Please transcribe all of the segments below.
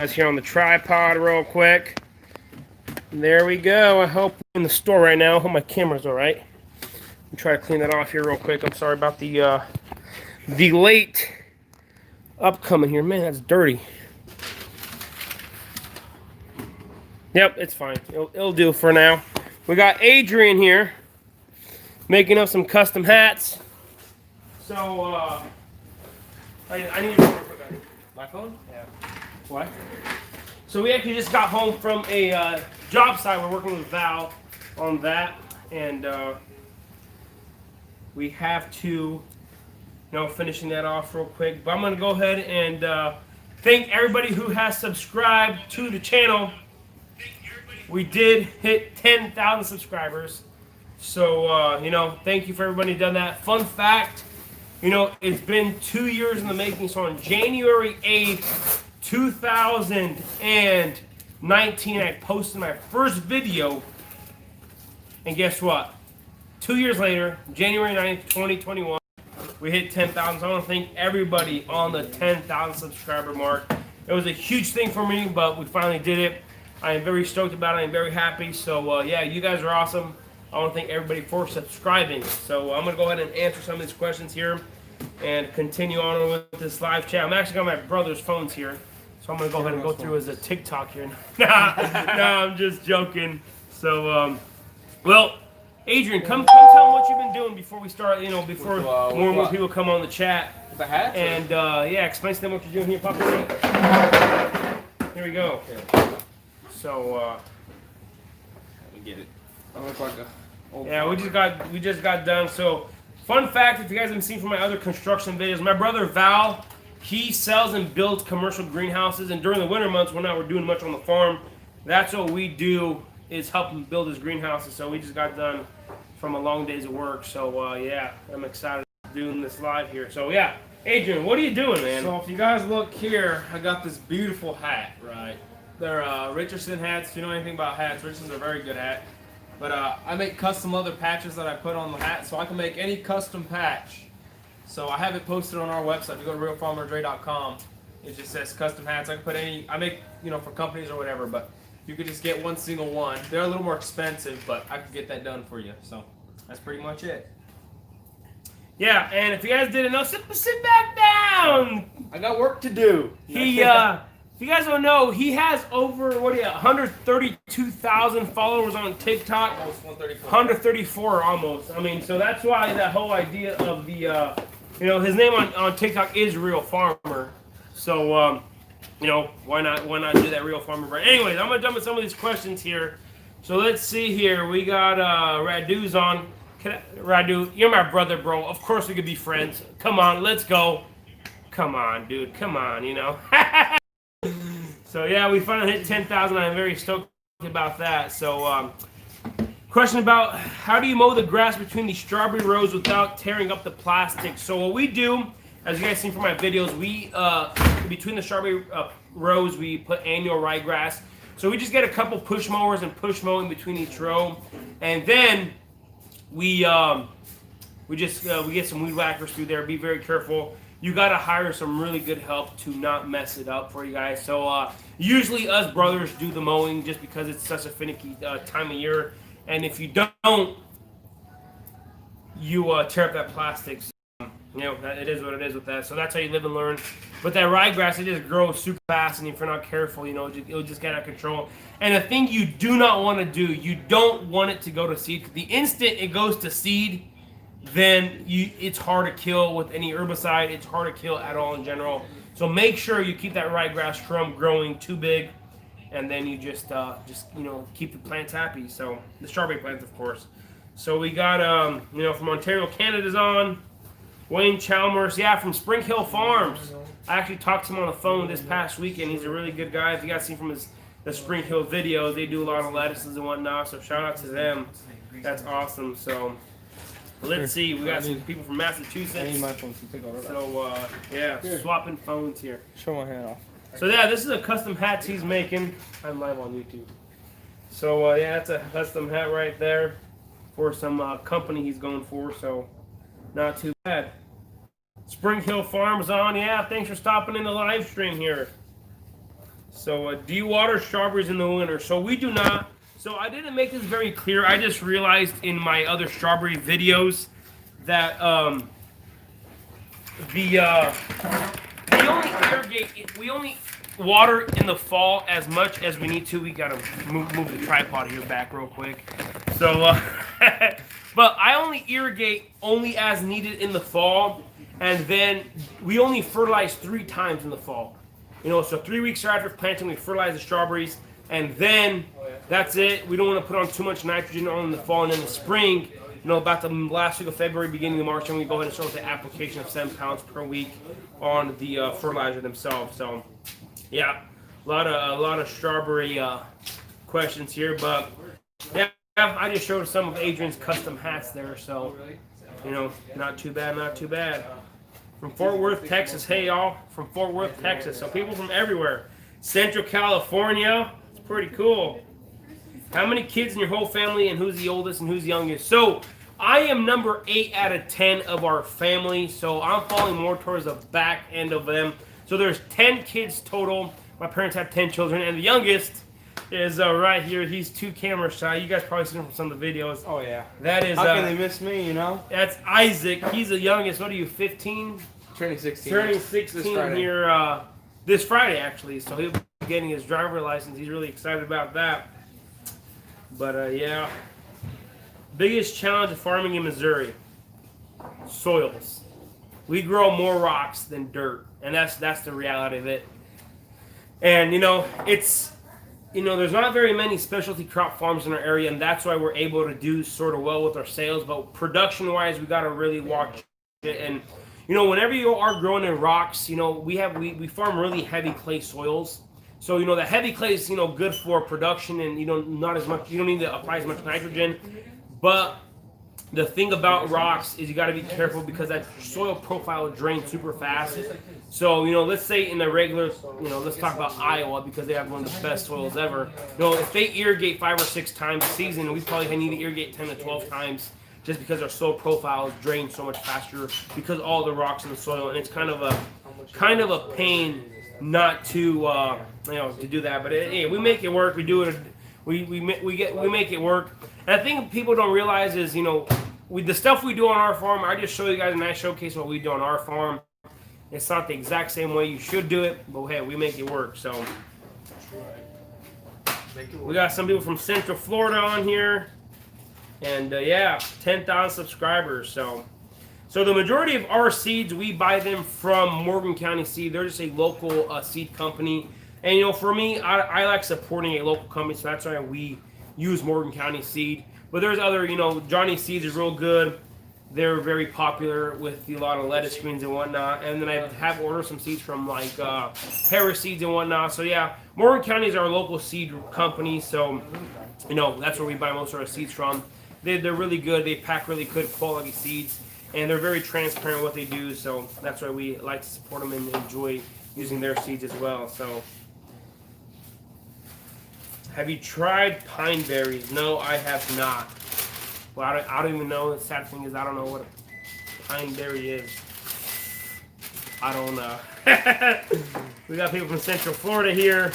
Guys, here on the tripod real quick. There we go. I hope I'm in the store right now. I hope my camera's all right. Let me try to clean that off here real quick. I'm sorry about the late upcoming here. Man, that's dirty. Yep, it's fine. It'll do for now. We got Adrian here making up some custom hats. So I need to my phone? Yeah. Why? So we actually just got home from a job site. We're working with Val on that, and we have to, finishing that off real quick. But I'm gonna go ahead and thank everybody who has subscribed to the channel. We did hit 10,000 subscribers, so thank you for everybody who done that. Fun fact, it's been 2 years in the making. So on January 8th. 2019, I posted my first video, and guess what? 2 years later, January 9th, 2021, we hit 10,000. So I want to thank everybody on the 10,000 subscriber mark. It was a huge thing for me, but we finally did it. I am very stoked about it. I'm very happy. So yeah, you guys are awesome. I want to thank everybody for subscribing. So I'm going to go ahead and answer some of these questions here and continue on with this live chat. I'm actually got my brother's phones here. So I'm going to go ahead and go through his TikTok here. No, I'm just joking. So, well, Adrian, come tell them what you've been doing before we start, before more and more people come on the chat. The hats? And, yeah, explain to them what you're doing here, Papa. Here we go. Okay. So, let me get it. I look like a old yeah, we just got done. So, fun fact, if you guys haven't seen from my other construction videos, my brother Val, he sells and builds commercial greenhouses, and during the winter months, when we're doing much on the farm, that's what we do, is help him build his greenhouses. So we just got done from a long days of work. So yeah, I'm excited doing this live here. So yeah, Adrian, what are you doing, man? So if you guys look here, I got this beautiful hat, right? They're Richardson hats. If you know anything about hats, Richardson's a very good hat. But I make custom leather patches that I put on the hat, so I can make any custom patch. So I have it posted on our website. If you go to realfarmerdre.com, it just says custom hats. I can put any, I make, for companies or whatever, but you could just get one single one. They're a little more expensive, but I could get that done for you. So that's pretty much it. Yeah, and if you guys didn't know, sit back down. I got work to do. He, if you guys don't know, he has over, 132,000 followers on TikTok. Almost 134. 134 almost. I mean, so that's why that whole idea of the, his name on TikTok is Real Farmer. So, why not do that Real Farmer brand? Anyways, I'm gonna jump into some of these questions here. So let's see here. We got Radu's on. Radu, you're my brother, bro. Of course we could be friends. Come on, let's go. Come on, dude. Come on, So yeah, we finally hit 10,000. I'm very stoked about that. So, question about how do you mow the grass between the strawberry rows without tearing up the plastic? So what we do, as you guys seen from my videos, we between the strawberry rows we put annual ryegrass. So we just get a couple push mowers and push mow in between each row, and then we get some weed whackers through there. Be very careful. You got to hire some really good help to not mess it up for you guys. So usually us brothers do the mowing just because it's such a finicky time of year. And if you don't, you tear up that plastic. So, it is what it is with that. So that's how you live and learn. But that ryegrass, it just grows super fast. And if you're not careful, it'll just get out of control. And the thing you do not want to do, you don't want it to go to seed. The instant it goes to seed, then it's hard to kill with any herbicide. It's hard to kill at all in general. So make sure you keep that ryegrass from growing too big, and then you just keep the plants happy. So the strawberry plants, of course. So we got from Ontario, Canada's on. Wayne Chalmers, yeah, from Spring Hill Farms. I actually talked to him on the phone this past weekend. He's a really good guy. If you guys seen from the Spring Hill video, they do a lot of lettuces and whatnot. So shout out to them. That's awesome. So. Let's see, we got some people from Massachusetts. I need my phone to take over. So, yeah, swapping phones here. Show my hand off. So, yeah, this is a custom hat he's making. I'm live on YouTube. So, yeah, that's a custom hat right there for some company he's going for. So, not too bad. Spring Hill Farms on. Yeah, thanks for stopping in the live stream here. So So do you water strawberries in the winter? So we do not. So I didn't make this very clear. I just realized in my other strawberry videos that we only irrigate. We only water in the fall as much as we need to. We gotta move the tripod here back real quick. So, but I only irrigate only as needed in the fall, and then we only fertilize 3 times in the fall. You know, so 3 weeks after planting, we fertilize the strawberries, and then that's it. We don't want to put on too much nitrogen on in the fall, and in the spring, you know, about the last week of February, beginning of March, and we go ahead and start with the application of 7 pounds per week on the fertilizer themselves. So, yeah, a lot of strawberry questions here, but yeah, I just showed some of Adrian's custom hats there, so you know, not too bad, not too bad. From Fort Worth, Texas. Hey, y'all, from Fort Worth, Texas. So people from everywhere. Central California. It's pretty cool. How many kids in your whole family, and who's the oldest and who's the youngest? So I am number 8 out of 10 of our family, so I'm falling more towards the back end of them. So there's 10 kids total. My parents have 10 children, and the youngest is right here. He's 2 camera shy. You guys probably seen him from some of the videos. Oh yeah. That is. How can they miss me? You know. That's Isaac. He's the youngest. What are you? 15. Turning 16. Turning 16 here this Friday actually. So he'll be getting his driver license. He's really excited about that. But yeah. Biggest challenge of farming in Missouri: soils. We grow more rocks than dirt, and that's the reality of it. And you know, it's. You know, there's not very many specialty crop farms in our area, and that's why we're able to do sort of well with our sales. But production-wise, we got to really watch it. And, you know, whenever you are growing in rocks, you know, we farm really heavy clay soils. So, you know, the heavy clay is, you know, good for production, and, you know, not as much, you don't need to apply as much nitrogen. But the thing about rocks is you got to be careful because that soil profile drains super fast. So, you know, let's say in the regular, you know, let's talk about Iowa because they have one of the best soils ever. You know, if they irrigate 5 or 6 times a season, we probably need to irrigate 10 to 12 times just because our soil profile is drained so much faster because all the rocks in the soil, and it's kind of a pain not to you know, to do that. But hey, we make it work. We do it. We make it work. And I think people don't realize is, you know, the stuff we do on our farm. I just show you guys a nice showcase of what we do on our farm. It's not the exact same way you should do it, but hey, we make it work. So we got some people from Central Florida on here, and yeah, 10,000 subscribers. So the majority of our seeds, we buy them from Morgan County Seed. They're just a local seed company, and you know, for me, I like supporting a local company, so that's why we use Morgan County Seed. But there's other, you know, Johnny Seeds is real good. They're very popular with a lot of lettuce greens and whatnot. And then I have ordered some seeds from like Harris Seeds and whatnot. So yeah, Morgan County is our local seed company. So, you know, that's where we buy most of our seeds from. They're really good. They pack really good quality seeds. And they're very transparent what they do. So that's why we like to support them and enjoy using their seeds as well. So, have you tried pine berries? No, I have not. Well, I don't even know. The sad thing is I don't know what a pine berry is. I don't know. We got people from Central Florida here.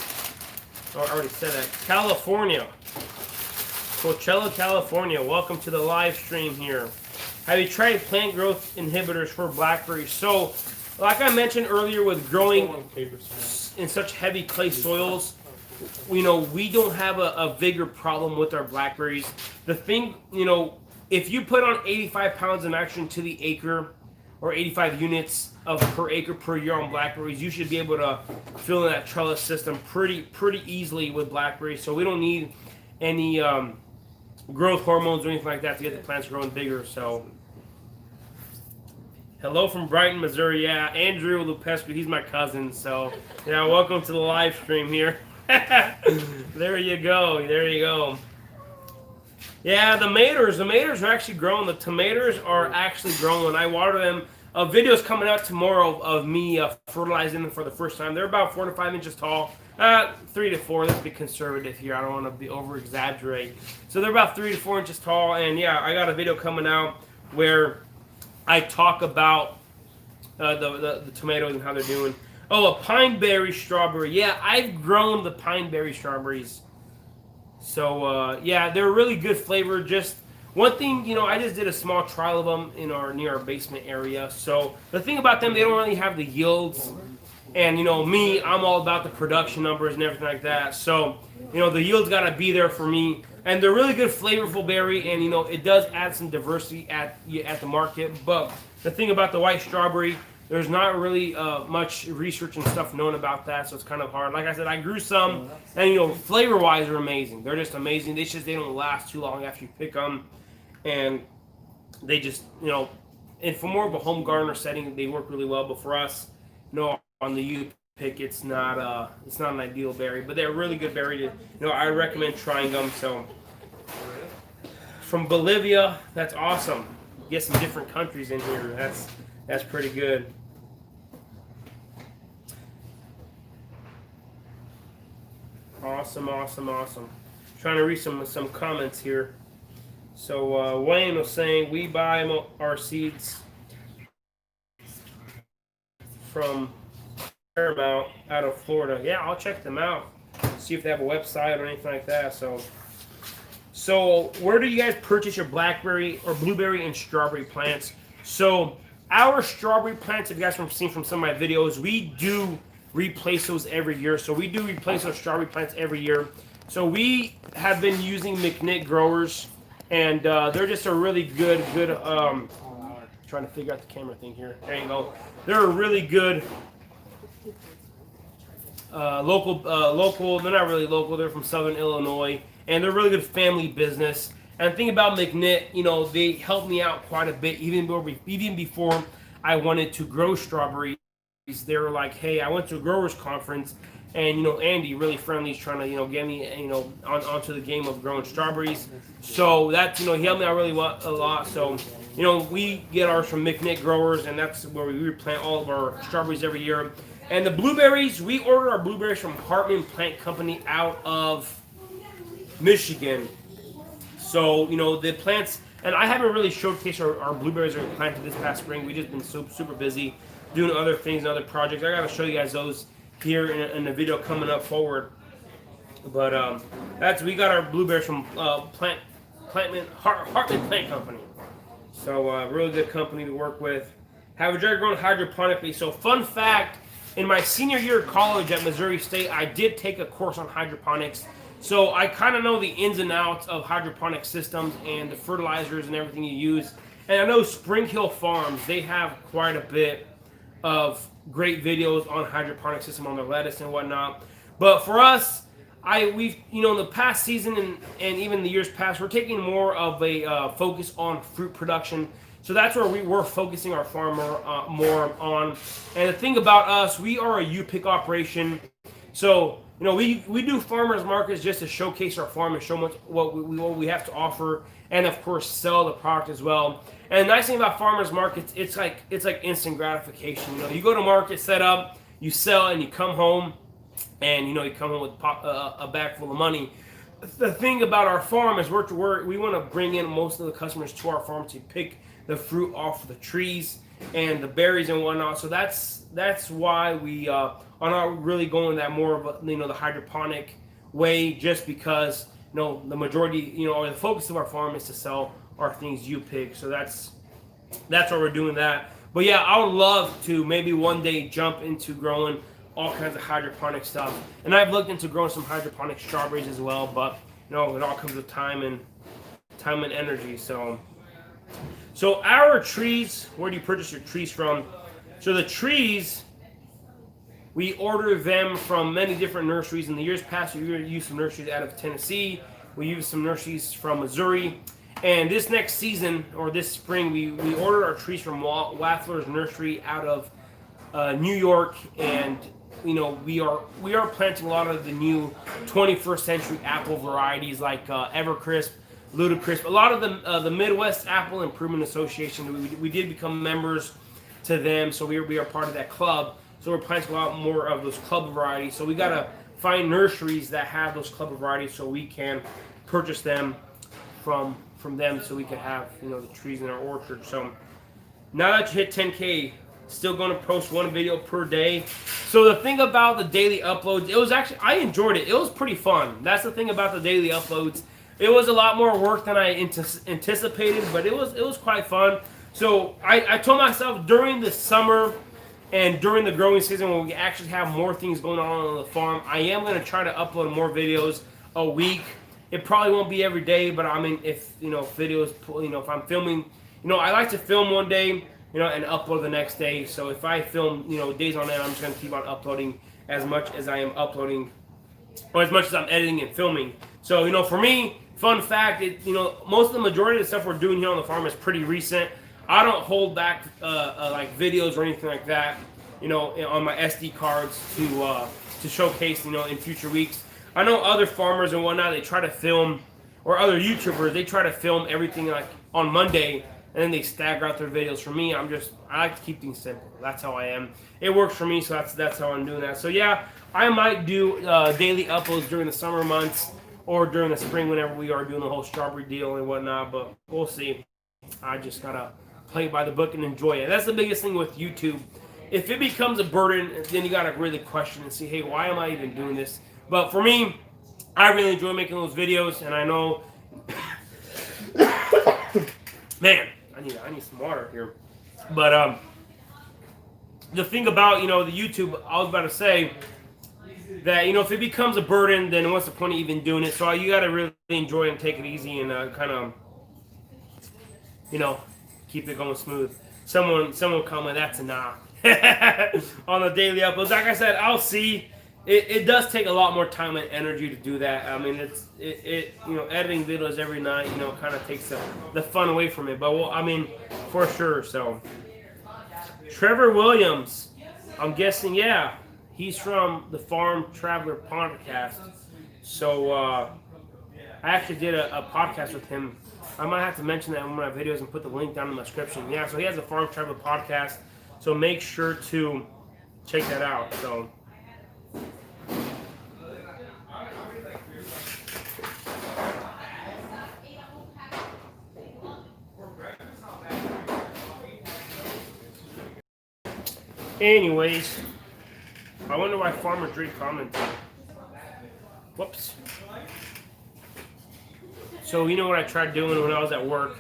Oh, I already said that. California. Coachella, California. Welcome to the live stream here. Have you tried plant growth inhibitors for blackberries? So, like I mentioned earlier with growing in such heavy clay soils, you know, we don't have a vigor problem with our blackberries. The thing, you know, if you put on 85 pounds of nitrogen to the acre, or 85 units of per acre per year on blackberries, you should be able to fill in that trellis system pretty easily with blackberries. So we don't need any growth hormones or anything like that to get the plants growing bigger. So, hello from Brighton, Missouri. Yeah, Andrew Lupescu, he's my cousin. So, yeah, welcome to the live stream here. There you go. There you go. Yeah, the tomatoes are actually growing. The tomatoes are actually growing. When I water them, a video's coming out tomorrow of me fertilizing them for the first time. They're about 4 to 5 inches tall. 3 to 4. Let's be conservative here. I don't want to be over-exaggerate. So they're about 3 to 4 inches tall. And yeah, I got a video coming out where I talk about the tomatoes and how they're doing. Oh, a pine berry strawberry. Yeah, I've grown the pine berry strawberries. So yeah, they're really good flavor. Just one thing, I just did a small trial of them in our near our basement area. So the thing about them, they don't really have the yields. And me, I'm all about the production numbers and everything like that. So the yield's got to be there for me. And they're really good, flavorful berry, and it does add some diversity at the market. But the thing about the white strawberry, there's not really much research and stuff known about that, so it's kind of hard. Like I said, I grew some, and flavor-wise, they're amazing. They're just amazing. They don't last too long after you pick them, and they just and for more of a home gardener setting, they work really well. But for us, on the U pick, it's not an ideal berry, but they're a really good berry. I recommend trying them. So from Bolivia, that's awesome. Get some different countries in here. That's pretty good. Awesome. Trying to read some comments here. So Wayne was saying we buy our seeds from Paramount out of Florida. Yeah, I'll check them out. See if they have a website or anything like that. So where do you guys purchase your blackberry or blueberry and strawberry plants? So our strawberry plants, if you guys have seen from some of my videos, we do replace those every year. So we do replace our strawberry plants every year. So we have been using McNick growers, and they're just a really good. Trying to figure out the camera thing here. There you go. They're a really good local. They're not really local. They're from Southern Illinois, and they're really good family business. And the thing about McNick, they helped me out quite a bit, even before I wanted to grow strawberries. They were like, "Hey, I went to a growers conference, and Andy, really friendly, is trying to get me onto the game of growing strawberries." So that's he helped me out really a lot. So we get ours from McNick growers, and that's where we replant all of our strawberries every year. And the blueberries, we order our blueberries from Hartman Plant Company out of Michigan. So the plants, and I haven't really showcased our blueberries that we planted this past spring. We've just been super busy doing other things and other projects. I got to show you guys those here in the video coming up forward. But we got our blueberries from Hartman Plant Company. So really good company to work with. Have a jar grown hydroponically. So fun fact, in my senior year of college at Missouri State, I did take a course on hydroponics. So I kind of know the ins and outs of hydroponic systems and the fertilizers and everything you use. And I know Spring Hill Farms, they have quite a bit of great videos on hydroponic system on their lettuce and whatnot. But for us, we've in the past season and even the years past, we're taking more of a focus on fruit production. So that's where we were focusing our farm more on. And the thing about us, we are a U-pick operation. So we do farmers markets just to showcase our farm and show what we have to offer, and of course sell the product as well. And the nice thing about farmers markets, it's like instant gratification. You go to market, set up, you sell, and you come home, and you come home with a bag full of money. The thing about our farm is we want to bring in most of the customers to our farm to pick the fruit off the trees and the berries and whatnot. So that's why we are not really going that more of the hydroponic way, just because the majority or the focus of our farm is to sell our things you pick. So that's why we're doing that. But yeah, I would love to maybe one day jump into growing all kinds of hydroponic stuff. And I've looked into growing some hydroponic strawberries as well, but it all comes with time and energy. So our trees, where do you purchase your trees from? So the trees, we order them from many different nurseries. In the years past, we used some nurseries out of Tennessee. We used some nurseries from Missouri. And this next season, or this spring, we ordered our trees from Waffler's Nursery out of New York. And we are planting a lot of the new 21st century apple varieties like Evercrisp, Ludacrisp, a lot of the Midwest Apple Improvement Association. We did become members to them, so we are part of that club. So we're planting a lot more of those club varieties. So we gotta find nurseries that have those club varieties, so we can purchase them from them, so we can have the trees in our orchard. So now that you hit 10K Still going to post one video per day. So the thing about the daily uploads, it was actually, I enjoyed it. It was pretty fun. That's the thing about the daily uploads. It was a lot more work than I anticipated, but it was quite fun. So I told myself during the summer and during the growing season when we actually have more things going on the farm, I am going to try to upload more videos a week. It probably won't be every day, but I mean, if videos, if I'm filming, I like to film one day, and upload the next day. So if I film, days on end, I'm just gonna keep on uploading as much as I am uploading, or as much as I'm editing and filming. So for me, fun fact, most of the majority of the stuff we're doing here on the farm is pretty recent. I don't hold back like videos or anything like that, on my SD cards to showcase, in future weeks. I know other farmers and whatnot, they try to film, or other YouTubers, they try to film everything like on Monday, and then they stagger out their videos. For me, I like to keep things simple. That's how I am. It works for me, so that's how I'm doing that. So yeah, I might do daily uploads during the summer months, or during the spring whenever we are doing the whole strawberry deal and whatnot, but we'll see. I just gotta play by the book and enjoy it. That's the biggest thing with YouTube. If it becomes a burden, then you gotta really question and see, hey, why am I even doing this? But for me, I really enjoy making those videos, and I know, man, I need some water here. But the thing about the YouTube, I was about to say that if it becomes a burden, then what's the point of even doing it? So you got to really enjoy and take it easy and kind of keep it going smooth. Someone comment that's a nah on the daily uploads. Like I said, I'll see. It does take a lot more time and energy to do that. I mean, editing videos every night, kind of takes the fun away from it. But for sure. So, Trevor Williams, I'm guessing, yeah, he's from the Farm Traveler podcast. So, I actually did a podcast with him. I might have to mention that in one of my videos and put the link down in the description. Yeah, so he has a Farm Traveler podcast. So make sure to check that out. So. Anyways, I wonder why Farmer Dre commented. Whoops. So what I tried doing when I was at work?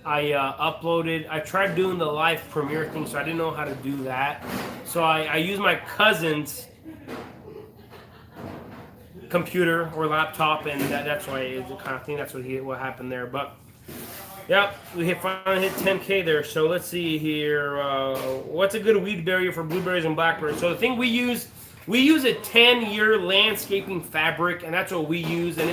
I tried doing the live premiere thing, so I didn't know how to do that. So I used my cousin's computer or laptop, and that's why it's the kind of thing. That's what happened there. But yep, we finally hit 10K there. So let's see here. What's a good weed barrier for blueberries and blackberries? So the thing we use a 10-year landscaping fabric, and that's what we use. And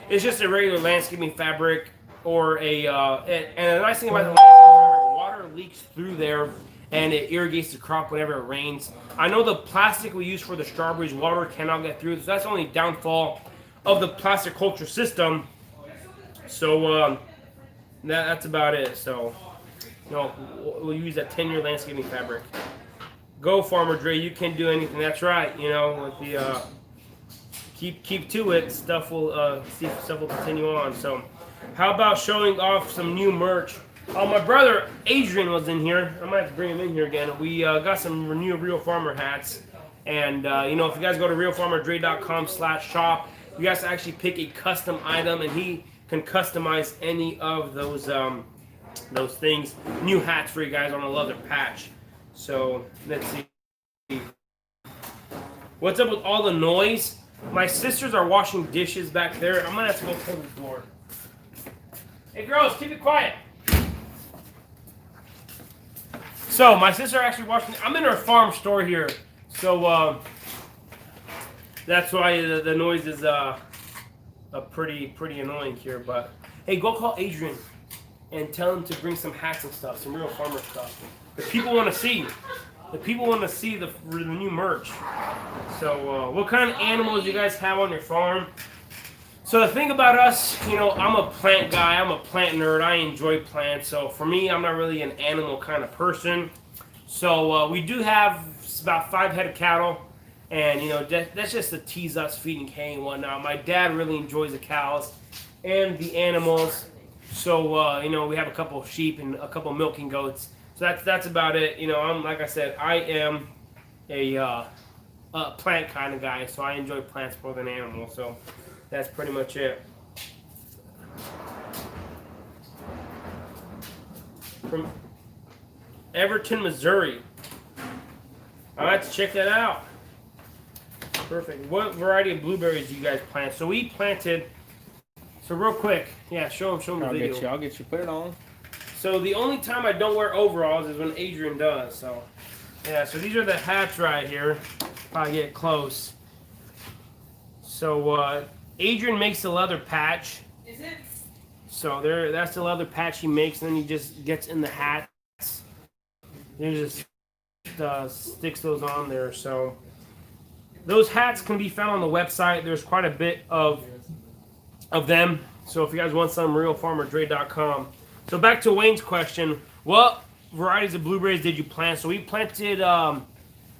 it's just a regular landscaping fabric, or and the nice thing about the landscaping fabric, water leaks through there, and it irrigates the crop whenever it rains. I know the plastic we use for the strawberries, water cannot get through, so that's the only downfall of the plastic culture system. So that's about it. So we'll use that 10-year landscaping fabric. Go, Farmer Dre, you can do anything. That's right. With the keep to it, stuff will continue on. So how about showing off some new merch? My brother Adrian was in here. I might have to bring him in here again. We got some new Real Farmer hats, and if you guys go to realfarmerdre.com/shop, you guys actually pick a custom item, and he can customize any of those things. New hats for you guys on a leather patch. So let's see. What's up with all the noise? My sisters are washing dishes back there. I'm gonna have to go close the door. Hey girls, keep it quiet. So my sister actually washing. I'm in her farm store here, so that's why the noise is pretty annoying here. But hey, go call Adrian and tell him to bring some hats and stuff, some Real Farmer stuff. The people want to see. The people want to see the new merch. So what kind of animals do you guys have on your farm? So the thing about us, I'm a plant guy. I'm a plant nerd. I enjoy plants. So for me, I'm not really an animal kind of person. So we do have about 5 head of cattle. And, that's just to tease us feeding hay and whatnot. My dad really enjoys the cows and the animals. So, we have a couple of sheep and a couple of milking goats. So that's about it. You know, I'm like I said, I am a plant kind of guy, so I enjoy plants more than animals. So that's pretty much it. From Everton, Missouri. I'll have to check that out. Perfect. What variety of blueberries do you guys plant? So we planted. So real quick, yeah, show them the video. I'll get you. Put it on. So the only time I don't wear overalls is when Adrian does. So yeah, so these are the hats right here. If I get close. So Adrian makes the leather patch. Is it? So that's the leather patch he makes, and then he just gets in the hats. He just sticks those on there. So those hats can be found on the website. There's quite a bit of them. So if you guys want some, realfarmerdre.com. So back to Wayne's question. What varieties of blueberries did you plant? So we planted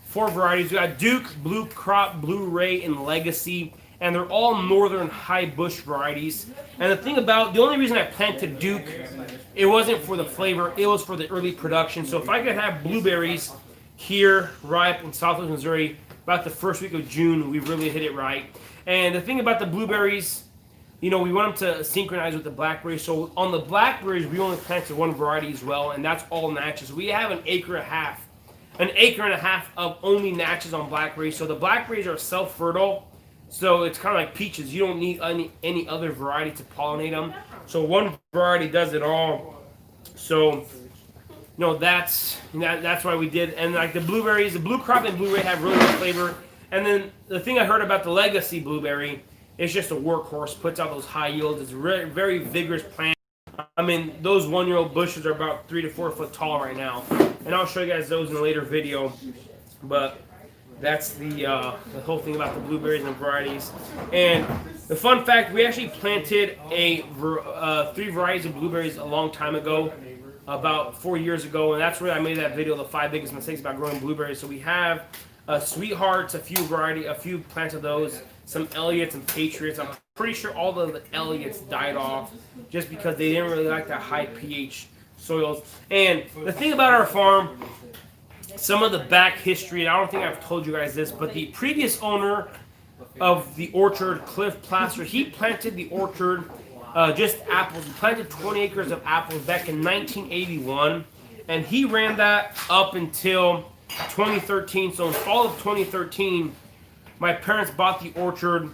4 varieties. We got Duke, Blue Crop, Blue Ray, and Legacy. And they're all northern high bush varieties. And the only reason I planted Duke, it wasn't for the flavor, it was for the early production. So if I could have blueberries here, ripe in Southwest Missouri, about the first week of June, we really hit it right. And the thing about the blueberries, you know, we want them to synchronize with the blackberries. So on the blackberries, we only planted 1 variety as well, and that's all natchez. We have an acre and a half of only natchez on blackberries. So the blackberries are self-fertile. So it's kind of like peaches. You don't need any other variety to pollinate them. So 1 variety does it all. So, you know, that's why we did. And like the blueberries, the Blue Crop and Blue Ray have really good flavor. And then the thing I heard about the Legacy blueberry, it's just a workhorse, puts out those high yields. It's a very vigorous plant. I mean, those 1-year-old bushes are about 3 to 4 foot tall right now. And I'll show you guys those in a later video. But that's the whole thing about the blueberries and varieties. And the fun fact, we actually planted 3 varieties of blueberries a long time ago, about 4 years ago, and that's where I made that video, the 5 biggest mistakes about growing blueberries. So we have Sweethearts, a few plants of those, some Elliots and Patriots. I'm pretty sure all the Elliots died off just because they didn't really like that high pH soils. And the thing about our farm, some of the back history, and I don't think I've told you guys this, but the previous owner of the orchard, Cliff Plaster, he planted the orchard, just apples. He planted 20 acres of apples back in 1981, and he ran that up until 2013. So in fall of 2013, my parents bought the orchard,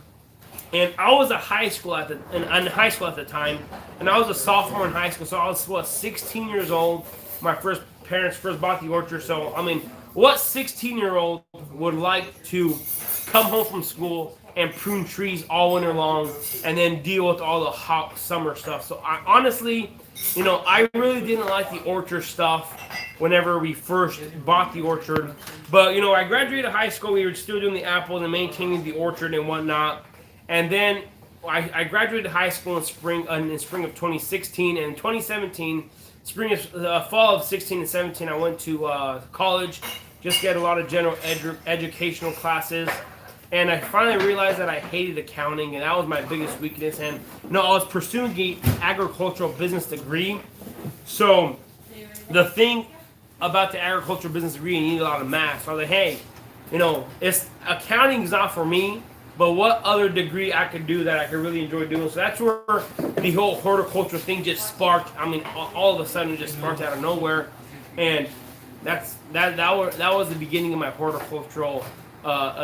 and I was in high school at the time, and I was a sophomore in high school, so I was 16 years old. My parents first bought the orchard. So I mean, what 16-year-old would like to come home from school and prune trees all winter long and then deal with all the hot summer stuff? So I honestly, you know, I really didn't like the orchard stuff whenever we first bought the orchard. But you know, I graduated high school, we were still doing the apples and maintaining the orchard and whatnot. And then I graduated high school in spring of 2016, and in 2017, fall of 16 and 17, I went to college, just get a lot of general educational classes, and I finally realized that I hated accounting, and that was my biggest weakness. And you know, I was pursuing an agricultural business degree. So the thing about the agricultural business degree, you need a lot of math. So I was like, hey, you know, accounting is not for me, but what other degree I could do that I could really enjoy doing? So that's where the whole horticulture thing just sparked. I mean, all of a sudden it just sparked out of nowhere, and that was the beginning of my horticultural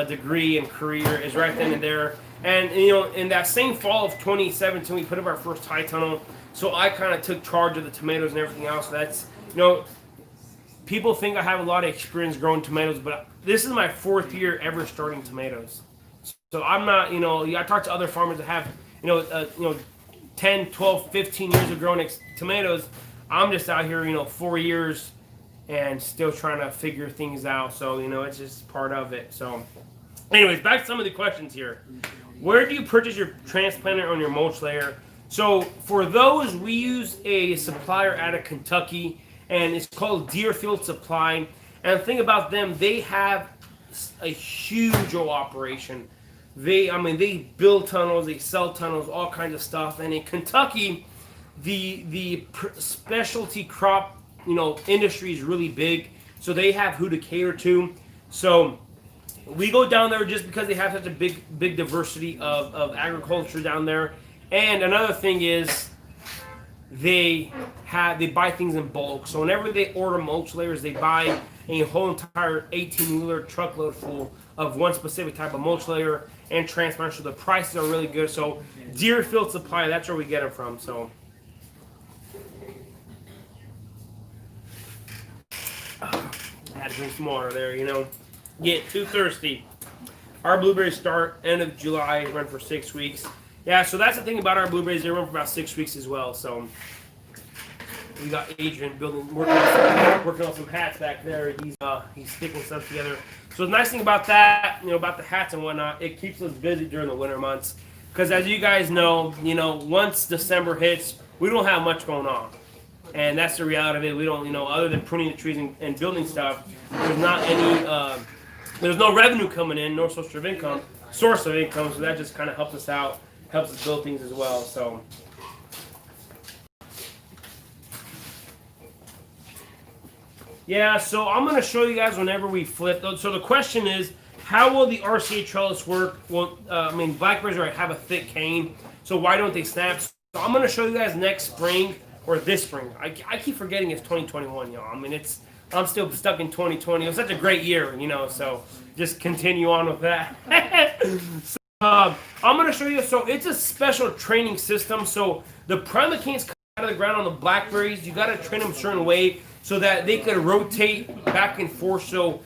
degree and career, is right then and there. And you know, in that same fall of 2017, we put up our first high tunnel. So I kind of took charge of the tomatoes and everything else. That's, you know, people think I have a lot of experience growing tomatoes, but this is my 4th year ever starting tomatoes. So I'm not, you know, I talk to other farmers that have, you know, 10, 12, 15 years of growing tomatoes. I'm just out here, you know, 4 years and still trying to figure things out. So, you know, it's just part of it. So anyways, back to some of the questions here. Where do you purchase your transplanter on your mulch layer? So for those, we use a supplier out of Kentucky, and it's called Deerfield Supply. And the thing about them, they have a huge operation. They build tunnels, they sell tunnels, all kinds of stuff. And in Kentucky, the specialty crop industry is really big, so they have who to cater to. So we go down there just because they have such a big diversity of agriculture down there. And another thing is they buy things in bulk. So whenever they order mulch layers, they buy a whole entire 18-wheeler truckload full of one specific type of mulch layer and transplant. So the prices are really good. So Deerfield Supply, that's where we get them from. So I had to drink some water there, Get too thirsty. Our blueberries start end of July, run for 6 weeks. Yeah, so that's the thing about our blueberries. They run for about 6 weeks as well. So we got Adrian working on some hats back there. He's sticking stuff together. So the nice thing about that, about the hats and whatnot, it keeps us busy during the winter months. Because as you guys know, once December hits, we don't have much going on. And that's the reality of it. We don't, other than pruning the trees and building stuff, there's not any, there's no revenue coming in, no source of income. So that just kind of helps us out, helps us build things as well. So. Yeah, so I'm going to show you guys whenever we flip. So the question is, how will the RCA trellis work? Well, blackberries have a thick cane, so why don't they snap? So I'm going to show you guys next spring or this spring. I keep forgetting it's 2021, y'all. I'm still stuck in 2020. It was such a great year, so just continue on with that. So, I'm going to show you. So it's a special training system. So the prima canes come out of the ground on the blackberries. You got to train them a certain way so that they could rotate back and forth. So,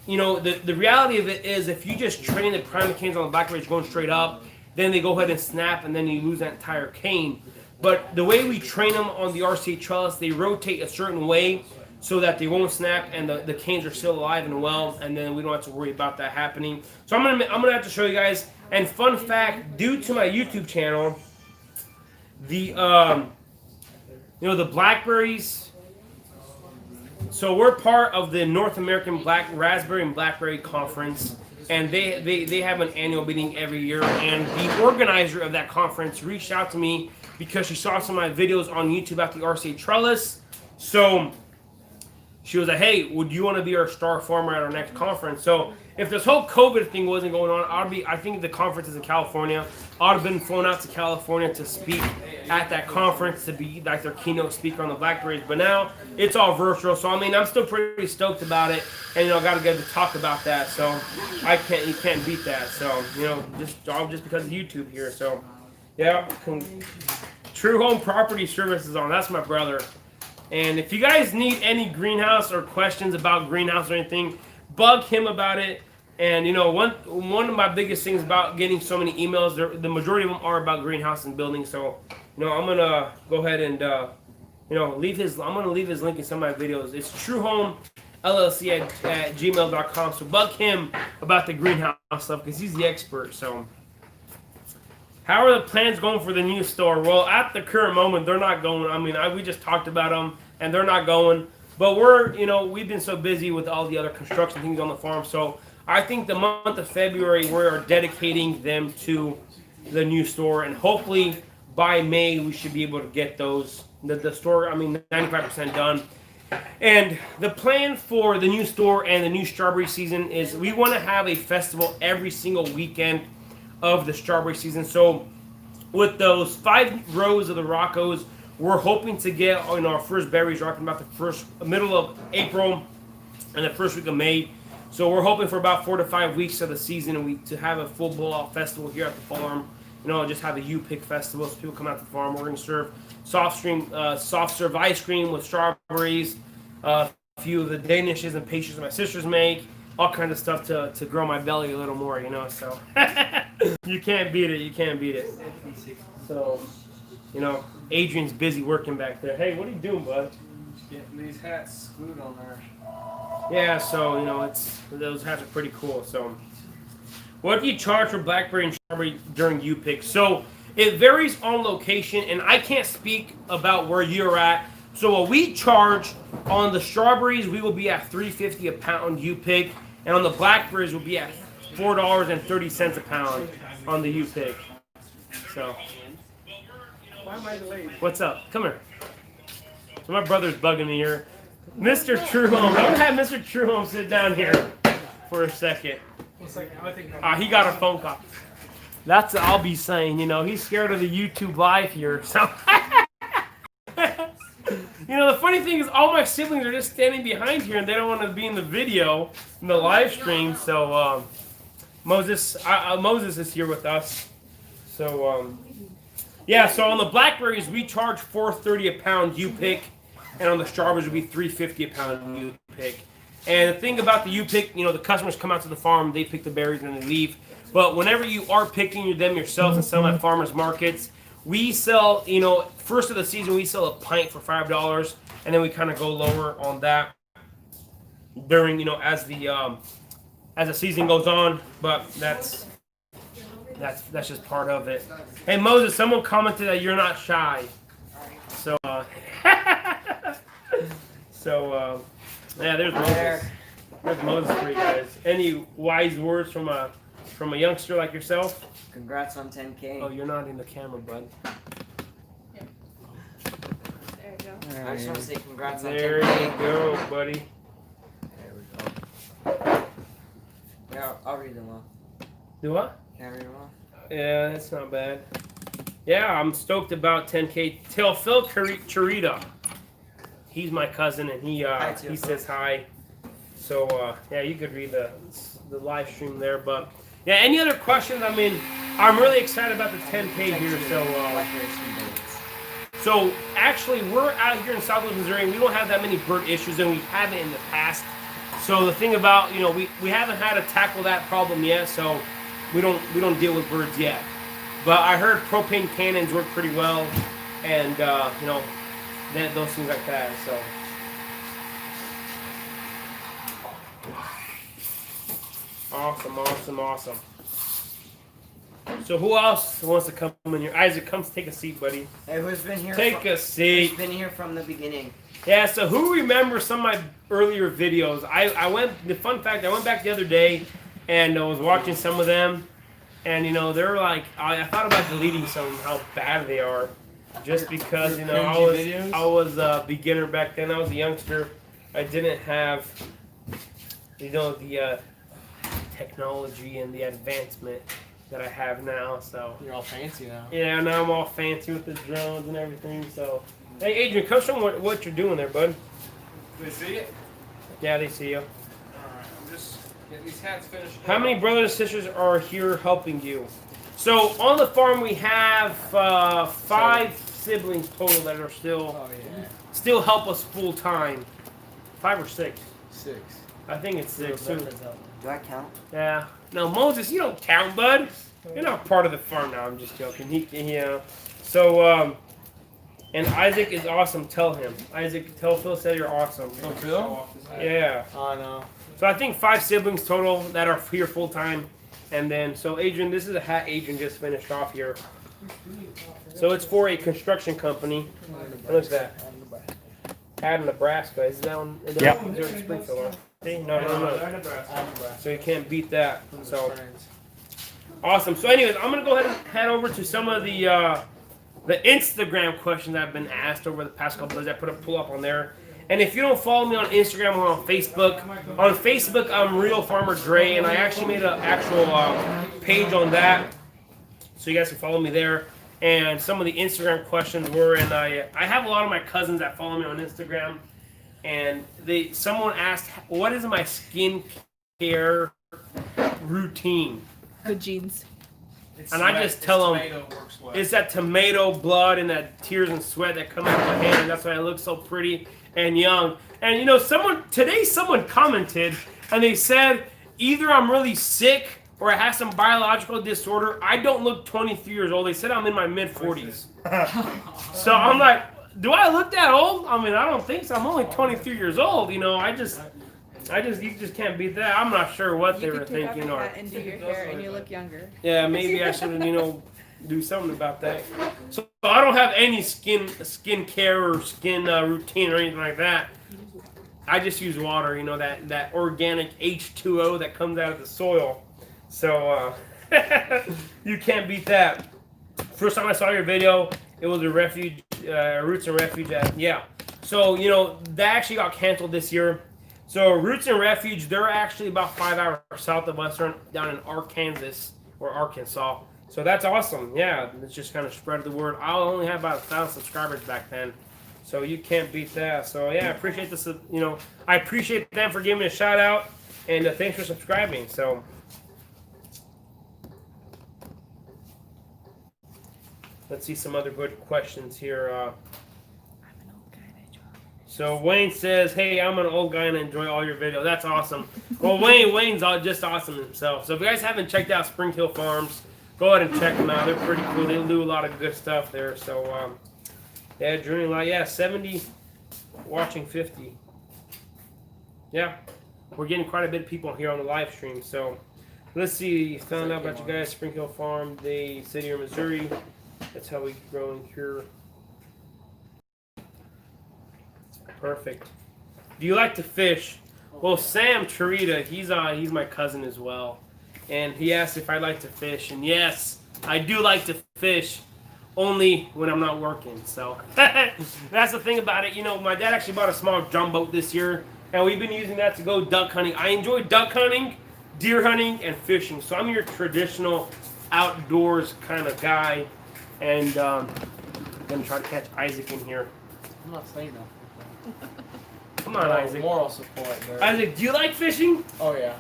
the reality of it is if you just train the prima canes on the blackberries going straight up, then they go ahead and snap, and then you lose that entire cane. But the way we train them on the RCA trellis, they rotate a certain way so that they won't snap and the canes are still alive and well, and then we don't have to worry about that happening. So I'm gonna have to show you guys. And fun fact, due to my YouTube channel, the the blackberries. So we're part of the North American Raspberry and Blackberry Conference, and they have an annual meeting every year. And the organizer of that conference reached out to me because she saw some of my videos on YouTube about the RCA trellis. So she was like, "Hey, would you want to be our star farmer at our next conference?" So if this whole COVID thing wasn't going on, I think the conference is in California. I'd have been flown out to California to speak at that conference, to be like their keynote speaker on the blackberries. But now it's all virtual, so I'm still pretty stoked about it, and I got to get to talk about that. So you can't beat that. So just because of YouTube here. So yeah, True Home Property Services on. That's my brother. And if you guys need any greenhouse or questions about greenhouse or anything, bug him about it. And one of my biggest things about getting so many emails, the majority of them are about greenhouse and building. So I'm gonna go ahead and leave his link in some of my videos. It's truehomellc at gmail.com. So bug him about the greenhouse stuff because he's the expert. So how are the plans going for the new store? Well, at the current moment, they're not going. We just talked about them, and they're not going. But we've been so busy with all the other construction things on the farm. So I think the month of February, we are dedicating them to the new store. And hopefully by May, we should be able to get the store, 95% done. And the plan for the new store and the new strawberry season is we want to have a festival every single weekend of the strawberry season. So with those 5 rows of the Roccos, we're hoping to get our first berries rocking about the middle of April and the first week of May. So we're hoping for about 4 to 5 weeks of the season and to have a full blowout festival here at the farm. Just have a U-Pick festival so people come out to the farm. We're going to serve soft serve ice cream with strawberries, a few of the danishes and pastries that my sisters make, all kinds of stuff to grow my belly a little more, so you can't beat it. So, Adrian's busy working back there. Hey, what are you doing, bud? Getting these hats glued on there. Yeah, so, those hats are pretty cool. So, what do you charge for blackberry and strawberry during U-Pick? So, it varies on location, and I can't speak about where you're at. So, what we charge on the strawberries, we will be at $3.50 a pound U-Pick, and on the blackberries, we'll be at $4.30 a pound on the U-Pick. So, why am I late? What's up? Come here. So my brother's bugging me here. Mr. True Home. I'm gonna have Mr. True Home sit down here for a second. He got a phone call. That's what I'll be saying. You know, he's scared of the YouTube live here. So, you know, the funny thing is, all my siblings are just standing behind here, and they don't want to be in the video, in the live stream. So, Moses is here with us. So, yeah. So on the blackberries, we charge $4.30 a pound you pick, and on the strawberries, it would be $3.50 a pound you pick. And the thing about the you pick, you know, the customers come out to the farm, they pick the berries, and they leave. But whenever you are picking them yourselves and selling at farmers markets, we sell, you know, first of the season, we sell a pint for $5, and then we kind of go lower on that during, you know, as the season goes on. But that's just part of it. Hey Moses, someone commented that you're not shy. So, yeah, there's Moses. There's Moses for you guys. Any wise words from a youngster like yourself? Congrats on 10K. Oh, you're not in the camera, bud. There you go. I just want to say congrats on 10K. There you go, buddy. There we go. Yeah, I'll read them all. Do what? Can I read them all? Yeah, that's not bad. Yeah, I'm stoked about 10K. Tell Phil Charita. He's my cousin, and he says hi. So, yeah, you could read the live stream there. But, yeah, any other questions? I mean, I'm really excited about the 10K here. So actually, we're out here in Southwest Missouri, and we don't have that many bird issues, and we haven't in the past. So the thing about, you know, we haven't had to tackle that problem yet, so we don't deal with birds yet. But I heard propane cannons work pretty well, and you know, those things like that. So awesome. So who else wants to come in here? Isaac, come take a seat, buddy. Hey, who's been here? Take a seat. Who's been here from the beginning? Yeah, so who remembers some of my earlier videos? The fun fact, I went back the other day and I was watching some of them, and you know, they're like, I thought about deleting some, how bad they are, just because, you know, I was a beginner back then. I was a youngster. I didn't have, you know, the technology and the advancement that I have now. So You're all fancy now. yeah, now I'm all fancy with the drones and everything. So hey, Adrian, come show them what you're doing there, bud. Do they see it? Yeah, they see you. Alright, I'm just getting these hats finished. How many brothers and sisters are here helping you? So on the farm we have 5 siblings total that are still help us full time. 5 or 6? 6. I think it's 6 too. Do I count? Yeah. No, Moses, you don't count, bud. You're not part of the farm now. I'm just joking. So and Isaac is awesome. Tell him. Isaac, tell Phil said you're awesome. Oh, Phil? Yeah. Oh, no. So I think 5 siblings total that are here full time, and then so Adrian, this is a hat Adrian just finished off here. So it's for a construction company. What looks that? Hat in Nebraska. Is that one? Yep. Is there in Springfield? See? No. So you can't beat that. So awesome. So anyways, I'm gonna go ahead and head over to some of the Instagram questions I've been asked over the past couple days. I put a pull up on there. And if you don't follow me on Instagram or on Facebook, I'm Real Farmer Dre, and I actually made an actual page on that, so you guys can follow me there. And some of the Instagram questions were, and I have a lot of my cousins that follow me on Instagram, and someone asked, what is my skincare routine? Good genes. And I just tell them, it's that tomato blood and that tears and sweat that come out of my hand, and that's why I look so pretty and young. And you know, someone commented, and they said, either I'm really sick or I have some biological disorder. I don't look 23 years old. They said I'm in my mid-40s. So I'm like, do I look that old? I mean, I don't think so. I'm only 23 years old. You know, you just can't beat that. I'm not sure what they were thinking. You could take off your hat and do your hair, and you look younger. Yeah, maybe I should, do something about that. So I don't have any skin care or skin routine or anything like that. I just use water, that organic H2O that comes out of the soil. So you can't beat that. First time I saw your video, it was a refuge, Roots and Refuge. So, you know, that actually got canceled this year. So Roots and Refuge, they're actually about 5 hours south of us, down in Arkansas or Arkansas. So that's awesome. Yeah, it's just kind of spread the word. I only had about 1,000 subscribers back then. So you can't beat that. So yeah, I appreciate this. You know, I appreciate them for giving me a shout out, and thanks for subscribing. So let's see some other good questions here. I'm an old guy and I draw. So Wayne says, "Hey, I'm an old guy and I enjoy all your videos." That's awesome. Well, Wayne's just awesome himself. So if you guys haven't checked out Spring Hill Farms, go ahead and check them out. They're pretty cool. They do a lot of good stuff there. So yeah, journey light. Yeah, 70 watching 50. Yeah, we're getting quite a bit of people here on the live stream. So let's see. Found out about you guys. Spring Hill Farm, the city of Missouri. That's how we growing here. Perfect. Do you like to fish? Well, Sam Charita, he's my cousin as well, and he asked if I like to fish, and yes, I do like to fish, only when I'm not working. So that's the thing about it. You know, my dad actually bought a small drum boat this year, and we've been using that to go duck hunting. I enjoy duck hunting, deer hunting, and fishing. So I'm your traditional outdoors kind of guy, and I'm gonna try to catch Isaac in here. I'm not saying that. Come on, Isaac. Moral support there. Isaac, do you like fishing? Oh yeah.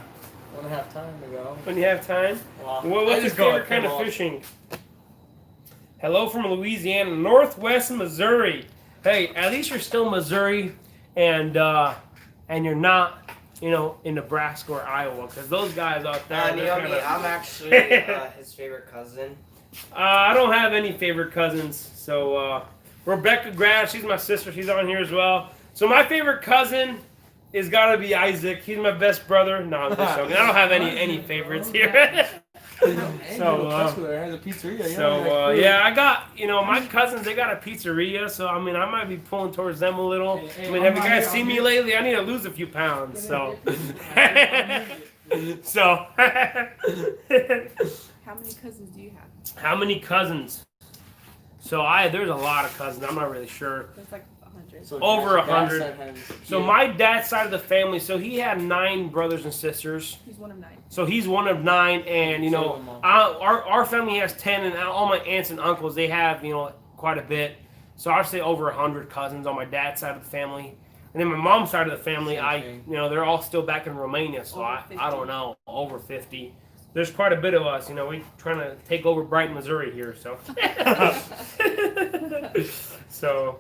When I have time to go. When you have time? Wow. What's your favorite kind of fishing? Hello from Louisiana, Northwest Missouri. Hey, at least you're still Missouri, and you're not, you know, in Nebraska or Iowa, because those guys out there. You know me, I'm actually his favorite cousin. I don't have any favorite cousins. So Rebecca Graff, she's my sister. She's on here as well. So my favorite cousin is got to be Isaac. He's my best brother. No, I'm just joking. I don't have any favorites here. Yeah, I got, you know, my cousins, they got a pizzeria, so I mean, I might be pulling towards them a little. I mean, have you guys seen me lately? I need to lose a few pounds, so. So. How many cousins do you have? How many cousins? So there's a lot of cousins. I'm not really sure. There's like 100. So Over 100. So my dad's side of the family, so he had 9 brothers and sisters. He's one of 9. So he's one of 9, and you know, our family has 10, and all my aunts and uncles, they have, you know, quite a bit. So I'd say over 100 cousins on my dad's side of the family, and then my mom's side of the family, you know, they're all still back in Romania, so I don't know, over 50. There's quite a bit of us, you know. We're trying to take over Brighton, Missouri here, so. So.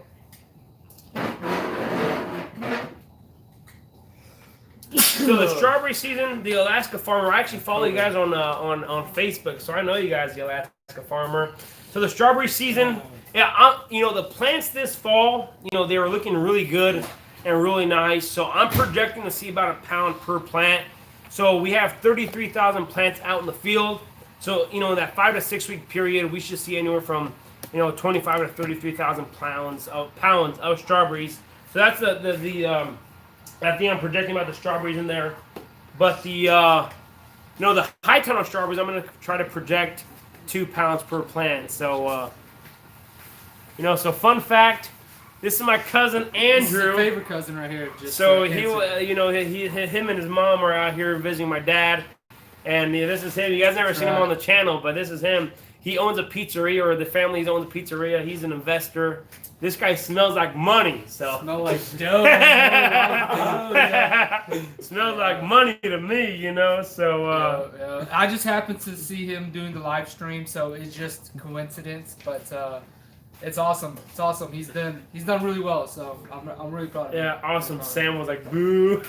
So the strawberry season, the Alaska Farmer. I actually follow you guys on Facebook, so I know you guys, the Alaska Farmer. So the strawberry season, yeah, you know, the plants this fall, you know, they were looking really good and really nice. So I'm projecting to see about a pound per plant. So we have 33,000 plants out in the field. So, you know, in that 5 to 6 week period, we should see anywhere from, you know, 25 to 33,000 pounds of strawberries. So that's I think I'm projecting about the strawberries in there. But the, you know, the high tunnel strawberries, I'm going to try to project 2 pounds per plant. So, you know, so fun fact, this is my cousin Andrew. This is your favorite cousin right here. So you know, him and his mom are out here visiting my dad. And this is him. You guys never seen him on the channel, but this is him. He owns a pizzeria, or the family owns a pizzeria. He's an investor. This guy smells like money. So smell like dough. Smells like money to me, you know. So I just happened to see him doing the live stream, so it's just coincidence. But it's awesome. It's awesome. He's done really well. So I'm really proud of him. Yeah, awesome. Sam was like, boo.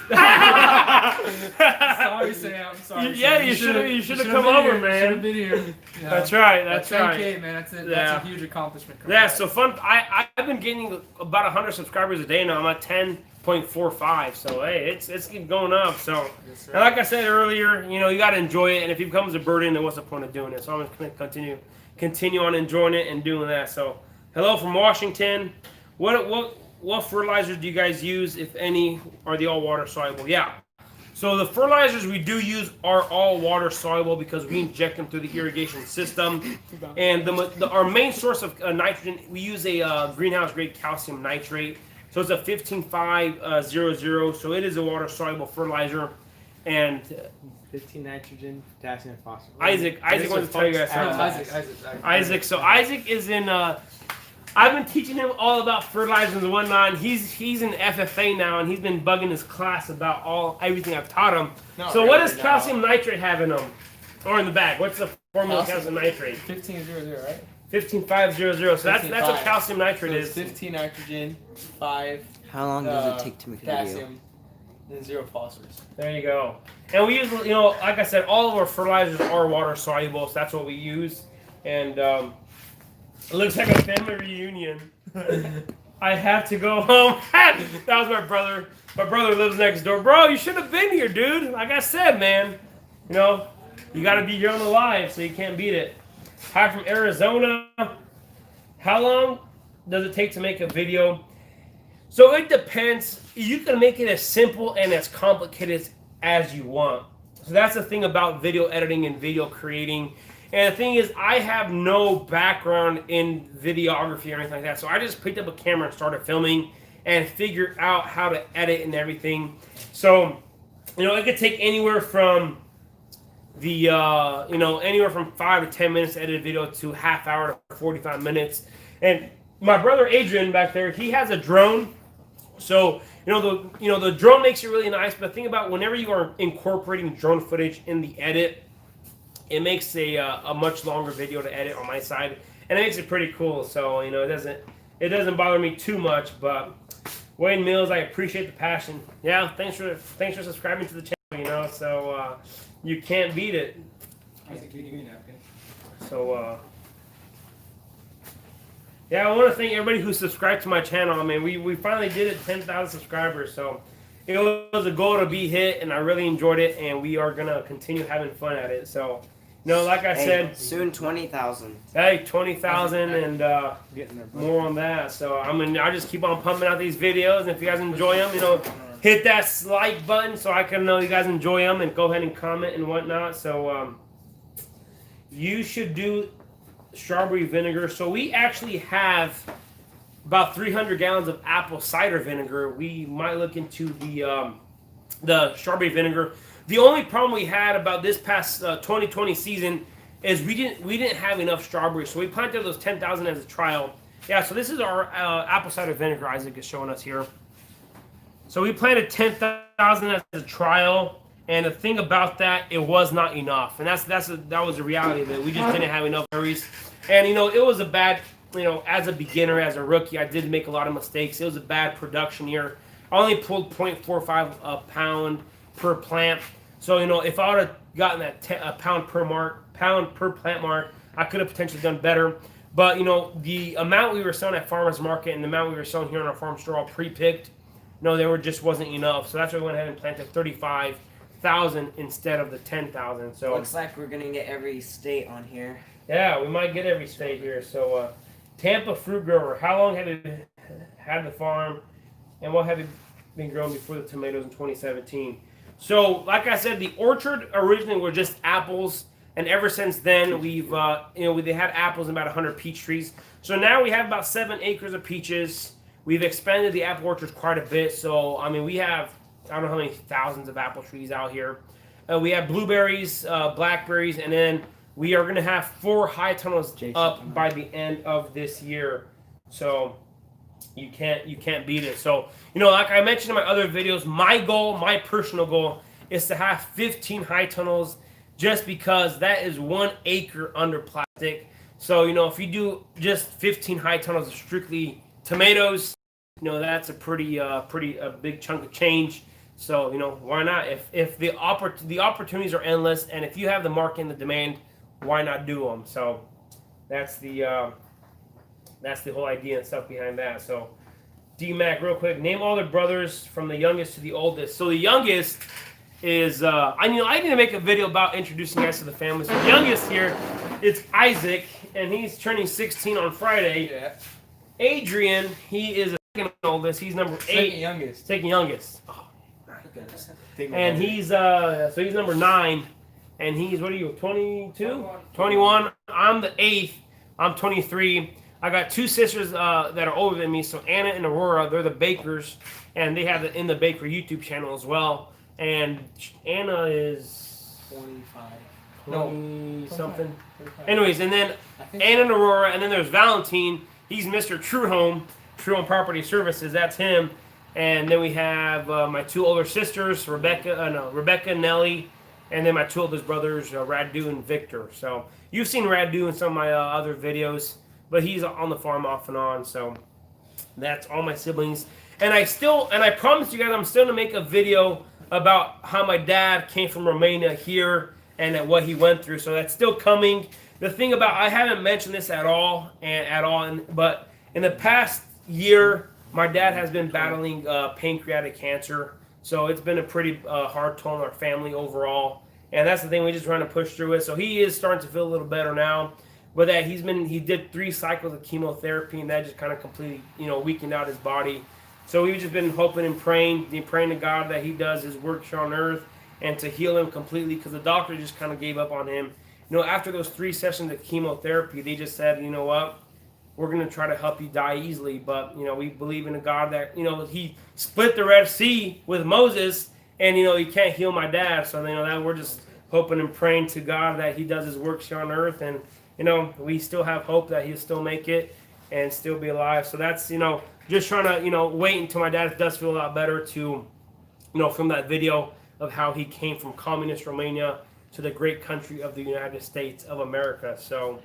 Sorry, Sam. Sorry. Yeah, Sam. you should have come over, Should man. have been here. Yeah. That's right. That's right. 10K, man. That's a huge accomplishment. Yeah. So fun. I've been getting about 100 subscribers a day now. I'm at 10.45. So hey, it's going up. So and like I said earlier, you know, you got to enjoy it. And if it becomes a burden, then what's the point of doing it? So I'm going to continue on enjoying it and doing that. So. Hello from Washington. What fertilizers do you guys use, if any? Are they all water soluble? Yeah. So the fertilizers we do use are all water soluble because we inject them through the irrigation system. And our main source of nitrogen, we use a greenhouse grade calcium nitrate. So it's a 15500. So it is a water soluble fertilizer. And 15 nitrogen, potassium, and phosphorus. Isaac wants to tell you guys something. Isaac. So Isaac is in. I've been teaching him all about fertilizers and whatnot. He's in FFA now, and he's been bugging his class about everything I've taught him. So what does calcium nitrate have in them, or in the bag? What's the formula of calcium nitrate? 1500, right? 15500. So that's what calcium nitrate is. 15 nitrogen, 5. How long does it take to make a video? Potassium, and 0 phosphorus. There you go. And we use, like I said, all of our fertilizers are water soluble, so that's what we use. And it looks like a family reunion. I have to go home. That was my brother. My brother lives next door. Bro, you should have been here, dude. Like I said, man. You got to be here on the live, so you can't beat it. Hi from Arizona. How long does it take to make a video? So it depends. You can make it as simple and as complicated as you want. So that's the thing about video editing and video creating. And the thing is, I have no background in videography or anything like that. So I just picked up a camera and started filming and figured out how to edit and everything. So, it could take anywhere from anywhere from 5 to 10 minutes to edit a video to half hour to 45 minutes. And my brother Adrian back there, he has a drone. So, the drone makes it really nice. But the thing about whenever you are incorporating drone footage in the edit, it makes a much longer video to edit on my side, and it makes it pretty cool. So it doesn't bother me too much. But Wayne Mills, I appreciate the passion. Yeah, thanks for subscribing to the channel. So you can't beat it. So yeah, I want to thank everybody who subscribed to my channel. I mean, we finally did it, 10,000 subscribers. So it was a goal to be hit, and I really enjoyed it, and we are gonna continue having fun at it. So. Like I said, soon 20,000. Hey, 20,000 and more on that. So I just keep on pumping out these videos, and if you guys enjoy them, hit that like button so I can know you guys enjoy them, and go ahead and comment and whatnot. So you should do strawberry vinegar. So we actually have about 300 gallons of apple cider vinegar. We might look into the strawberry vinegar. The only problem we had about this past 2020 season is we didn't have enough strawberries, so we planted those 10,000 as a trial. Yeah, so this is our apple cider vinegar Isaac is showing us here. So we planted 10,000 as a trial, and the thing about that, it was not enough, and that was the reality of it. We just didn't have enough berries, and it was a bad, as a beginner, as a rookie, I did make a lot of mistakes. It was a bad production year. I only pulled 0.45 pound per plant. So, if I would have gotten that pound per plant mark, I could have potentially done better. But, the amount we were selling at farmers market and the amount we were selling here on our farm store all pre-picked, just wasn't enough. So that's why we went ahead and planted 35,000 instead of the 10,000. So looks like we're going to get every state on here. Yeah, we might get every state here. So Tampa fruit grower, how long have you had the farm, and what have you been growing before the tomatoes in 2017? So, like I said, the orchard originally were just apples, and ever since then we've, they had apples and about 100 peach trees. So now we have about 7 acres of peaches. We've expanded the apple orchards quite a bit. So, we have, I don't know how many thousands of apple trees out here. We have blueberries, blackberries, and then we are going to have 4 high tunnels up by the end of this year. So you can't beat it. So, like I mentioned in my other videos, my personal goal is to have 15 high tunnels, just because that is 1 acre under plastic. So, if you do just 15 high tunnels of strictly tomatoes, that's a pretty big chunk of change. So, why not? If the opportunities are endless, and if you have the market and the demand, why not do them? So that's the whole idea and stuff behind that. So D-Mac, real quick, name all the brothers from the youngest to the oldest. So the youngest is, I need to make a video about introducing guys to the family. So the youngest here, it's Isaac, and he's turning 16 on Friday. Yeah. Adrian, he is the second oldest. He's number 8. Second youngest. Oh, and he's he's number 9, and he's, what are you, 22? 21. I'm the 8th. I'm 23. I got two sisters that are older than me. So Anna and Aurora, they're the bakers, and they have the In the Baker YouTube channel as well. And Anna is 25. 20 something. 25. Anyways, and then I think Anna and Aurora, and then there's Valentine. He's Mr. True Home Property Services. That's him. And then we have my two older sisters, Rebecca, Nellie, and then my two oldest brothers, Radu and Victor. So you've seen Radu in some of my other videos, but he's on the farm off and on. So that's all my siblings. And I promised you guys I'm still gonna make a video about how my dad came from Romania here and what he went through. So that's still coming. The thing about, I haven't mentioned this at all, but in the past year, my dad has been battling pancreatic cancer. So it's been a pretty hard toll on our family overall. And that's the thing, we're just trying to push through it. So he is starting to feel a little better now. But that he did 3 cycles of chemotherapy, and that just kind of completely, weakened out his body. So we've just been hoping and praying to God that he does his work here on earth and to heal him completely, because the doctor just kind of gave up on him. After those 3 sessions of chemotherapy, they just said, you know what, we're going to try to help you die easily. But, we believe in a God that, he split the Red Sea with Moses, and, he can't heal my dad. So, that we're just hoping and praying to God that he does his work here on earth. And, we still have hope that he'll still make it and still be alive. So that's, just trying to, wait until my dad does feel a lot better to, from that video of how he came from communist Romania to the great country of the United States of America. So,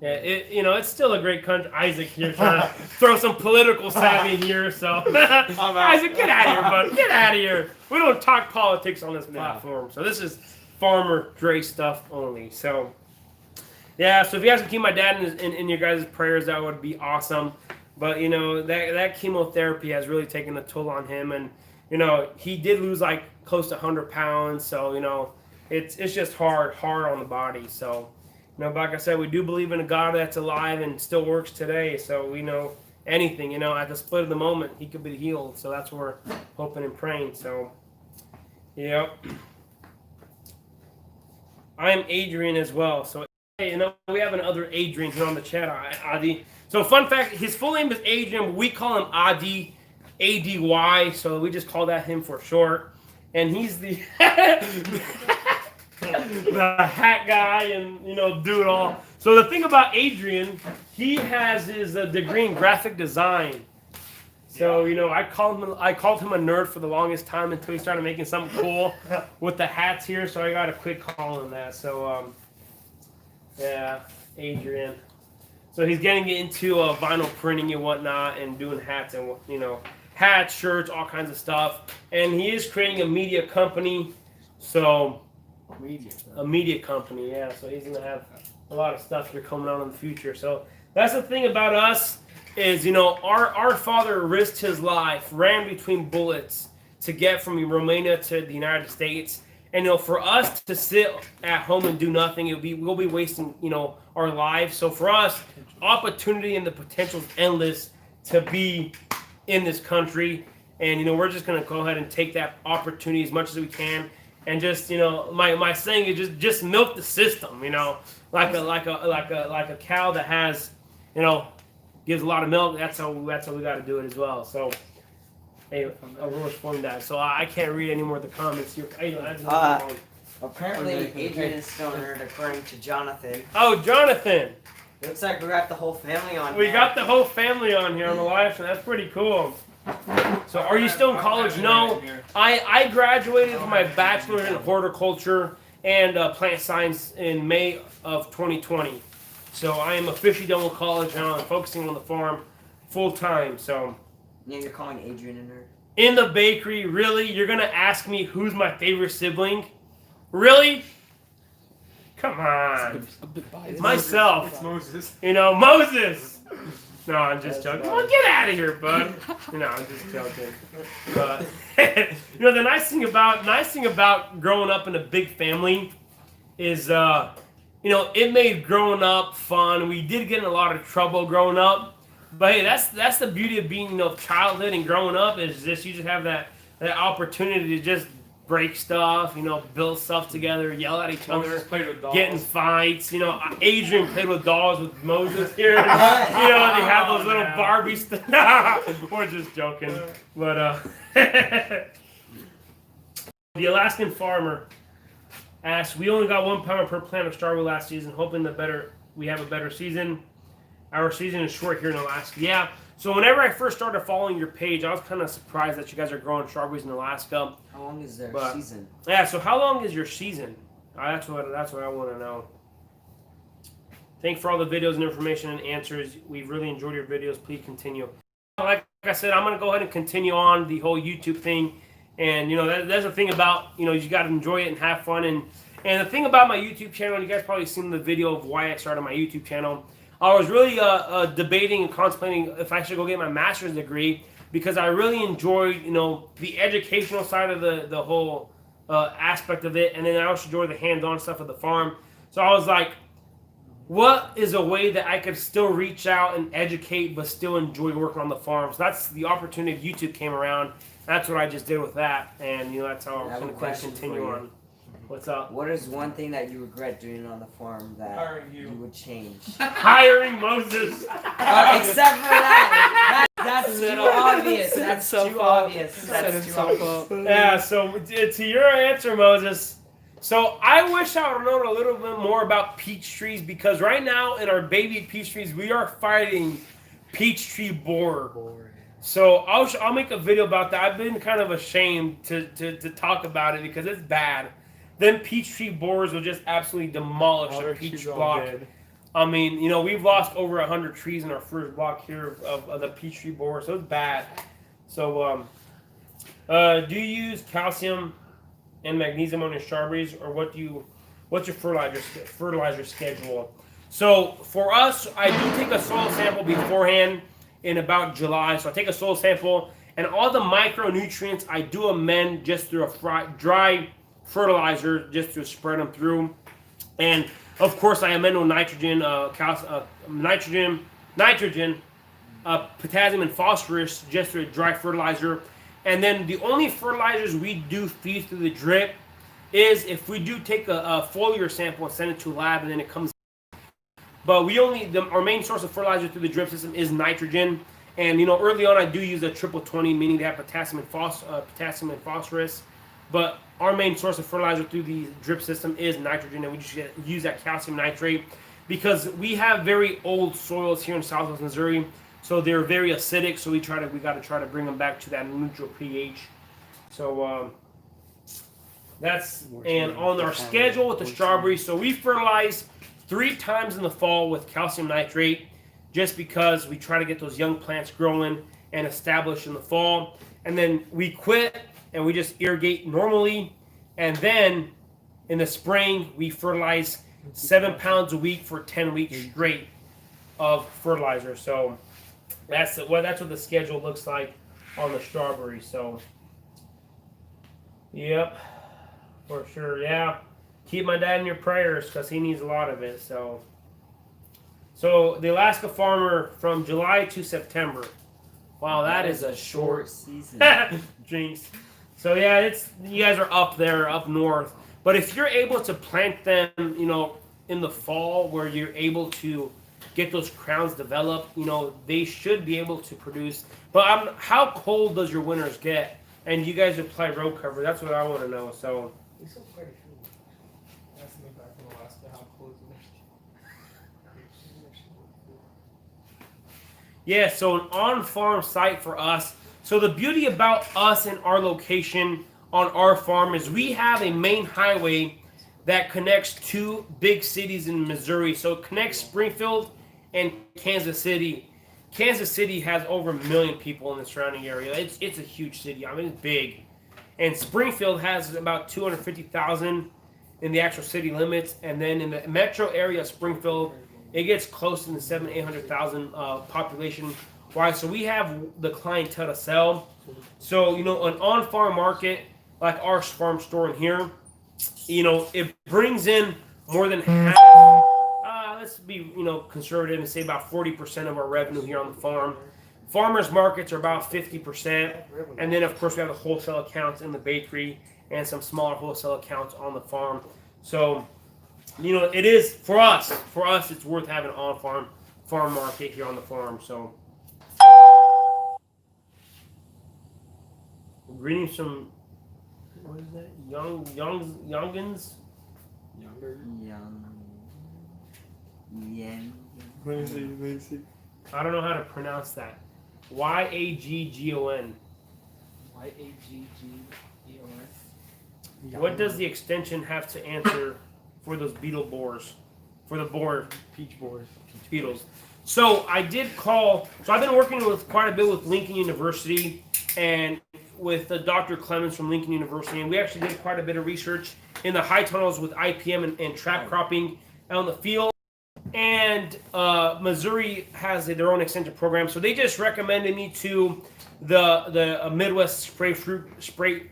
it's still a great country. Isaac here trying to throw some political savvy here. So, Isaac, get out of here, bud. Get out of here. We don't talk politics on this platform. So this is Farmer Dre stuff only. So, yeah. So if you guys can keep my dad in your guys' prayers, that would be awesome. But that chemotherapy has really taken a toll on him, and he did lose like close to 100 pounds. So it's just hard on the body. So like I said, we do believe in a God that's alive and still works today. So we know anything, at the split of the moment, he could be healed. So that's what we're hoping and praying. So, yep. I am Adrian as well. So, we have another Adrian here on the chat, Adi. So, fun fact, his full name is Adrian, but we call him Adi, A-D-Y. So we just call that him for short. And he's the the hat guy and, do it all. So the thing about Adrian, he has his degree in graphic design. So, I called him a nerd for the longest time until he started making something cool with the hats here. So I got to quit calling him that. So, yeah, Adrian. So he's getting into vinyl printing and whatnot and doing hats and, hats, shirts, all kinds of stuff. And he is creating a media company. So, a media company, yeah. So he's going to have a lot of stuff here coming out in the future. So that's the thing about us is, our father risked his life, ran between bullets to get from Romania to the United States. And, for us to sit at home and do nothing, we'll be wasting, our lives. So for us, opportunity and the potential is endless to be in this country. And, we're just going to go ahead and take that opportunity as much as we can. And just, my saying is just milk the system, like a cow that has, gives a lot of milk. That's how we got to do it as well. So, hey, Aurora's formed that. So I can't read any more of the comments. Apparently, Adrian is still a nerd, according to Jonathan. Oh, Jonathan! Looks like we got the whole family on here. We got the whole family on here on the live stream. That's pretty cool. So are you still in college? No. I graduated with my bachelor in horticulture and plant science in May of 2020. So I am officially done with college now. I'm focusing on the farm full time. So Yeah, you're calling Adrian a nerd. In the bakery, really? You're going to ask me who's my favorite sibling? Really? Come on. It's myself. It's Moses. Moses. No, I'm just joking. Come on, get out of here, bud. I'm just joking. But the nice thing about growing up in a big family is, it made growing up fun. We did get in a lot of trouble growing up, but hey, that's the beauty of being, childhood and growing up is just you just have that opportunity to just break stuff, build stuff together, yell at each other, Moses played with dolls. get in fights. Adrian played with dolls with Moses here. They have those little Barbie stuff. We're just joking. But the Alaskan farmer asks, we only got 1 pound per plant of strawberry last season, hoping we have a better season. Our season is short here in Alaska. Yeah. So whenever I first started following your page, I was kind of surprised that you guys are growing strawberries in Alaska. How long is their season? Yeah, so how long is your season? That's what I want to know. Thank you for all the videos and information and answers. We've really enjoyed your videos. Please continue. Like I said, I'm going to go ahead and continue on the whole YouTube thing. And, that's the thing about, you got to enjoy it and have fun. And the thing about my YouTube channel, you guys probably seen the video of why I started my YouTube channel. I was really debating and contemplating if I should go get my master's degree because I really enjoyed, the educational side of the whole aspect of it, and then I also enjoy the hands-on stuff of the farm. So I was like, what is a way that I could still reach out and educate but still enjoy working on the farm? So that's the opportunity of YouTube came around. That's what I just did with that, and that's how I'm going to continue on. What's up? What is one thing that you regret doing on the farm that you would change? Hiring Moses. Except for that. That's too obvious. That's too obvious. That's too obvious. Yeah, so to your answer, Moses. So I wish I would have known a little bit more about peach trees because right now in our baby peach trees, we are fighting peach tree borer. So I'll make a video about that. I've been kind of ashamed to talk about it because it's bad. Then peach tree borers will just absolutely demolish a peach block. I mean, we've lost over 100 trees in our first block here of the peach tree borer, so it's bad. So, do you use calcium and magnesium on your strawberries, or what's your fertilizer schedule? So for us, I do take a soil sample beforehand in about July. So I take a soil sample, and all the micronutrients I do amend just through a dry fertilizer just to spread them through. And of course I amend with nitrogen, potassium and phosphorus just through a dry fertilizer. And then the only fertilizers we do feed through the drip is if we do take a foliar sample and send it to a lab and then it comes. But our main source of fertilizer through the drip system is nitrogen. And early on I do use a triple 20, meaning they have potassium and phosphorus. But our main source of fertilizer through the drip system is nitrogen, and we just use that calcium nitrate because we have very old soils here in Southwest Missouri, so they're very acidic. So we got to try to bring them back to that neutral pH. So and on our schedule with the strawberries, so we fertilize 3 times in the fall with calcium nitrate, just because we try to get those young plants growing and established in the fall, and then we quit. And we just irrigate normally. And then in the spring, we fertilize 7 pounds a week for 10 weeks straight of fertilizer. So that's what the schedule looks like on the strawberry. So, yep, for sure. Yeah, keep my dad in your prayers because he needs a lot of it. So the Alaska farmer from July to September. Wow, that is a short season. Jinx. So yeah, you guys are up there, up north. But if you're able to plant them, in the fall where you're able to get those crowns developed, they should be able to produce. But how cold does your winters get? And you guys apply road cover. That's what I want to know. So. Yeah, so an on-farm site for us. So the beauty about us and our location on our farm is we have a main highway that connects 2 big cities in Missouri. So it connects Springfield and Kansas City. Kansas City has over 1 million people in the surrounding area. It's a huge city. I mean, it's big. And Springfield has about 250,000 in the actual city limits. And then in the metro area of Springfield, it gets close to the 700,000-800,000 population. Why? So we have the clientele to sell. So, an on-farm market like our farm store in here, it brings in more than half. Let's be, conservative and say about 40% of our revenue here on the farm. Farmers markets are about 50%. And then, of course, we have the wholesale accounts in the bakery. and some smaller wholesale accounts on the farm. So, it is for us. For us, it's worth having an farm market here on the farm. So, we're greeting some. What is that? Youngins. Let me see. I don't know how to pronounce that. Yaggon. Yaggon. What does the extension have to answer for those beetle borers? For the peach borers. Beetles. So I did call. So I've been working with quite a bit with Lincoln University and with Dr. Clemens from Lincoln University, and we actually did quite a bit of research in the high tunnels with IPM and trap cropping out in the field. And Missouri has their own extension program, so they just recommended me to the Midwest fruit spray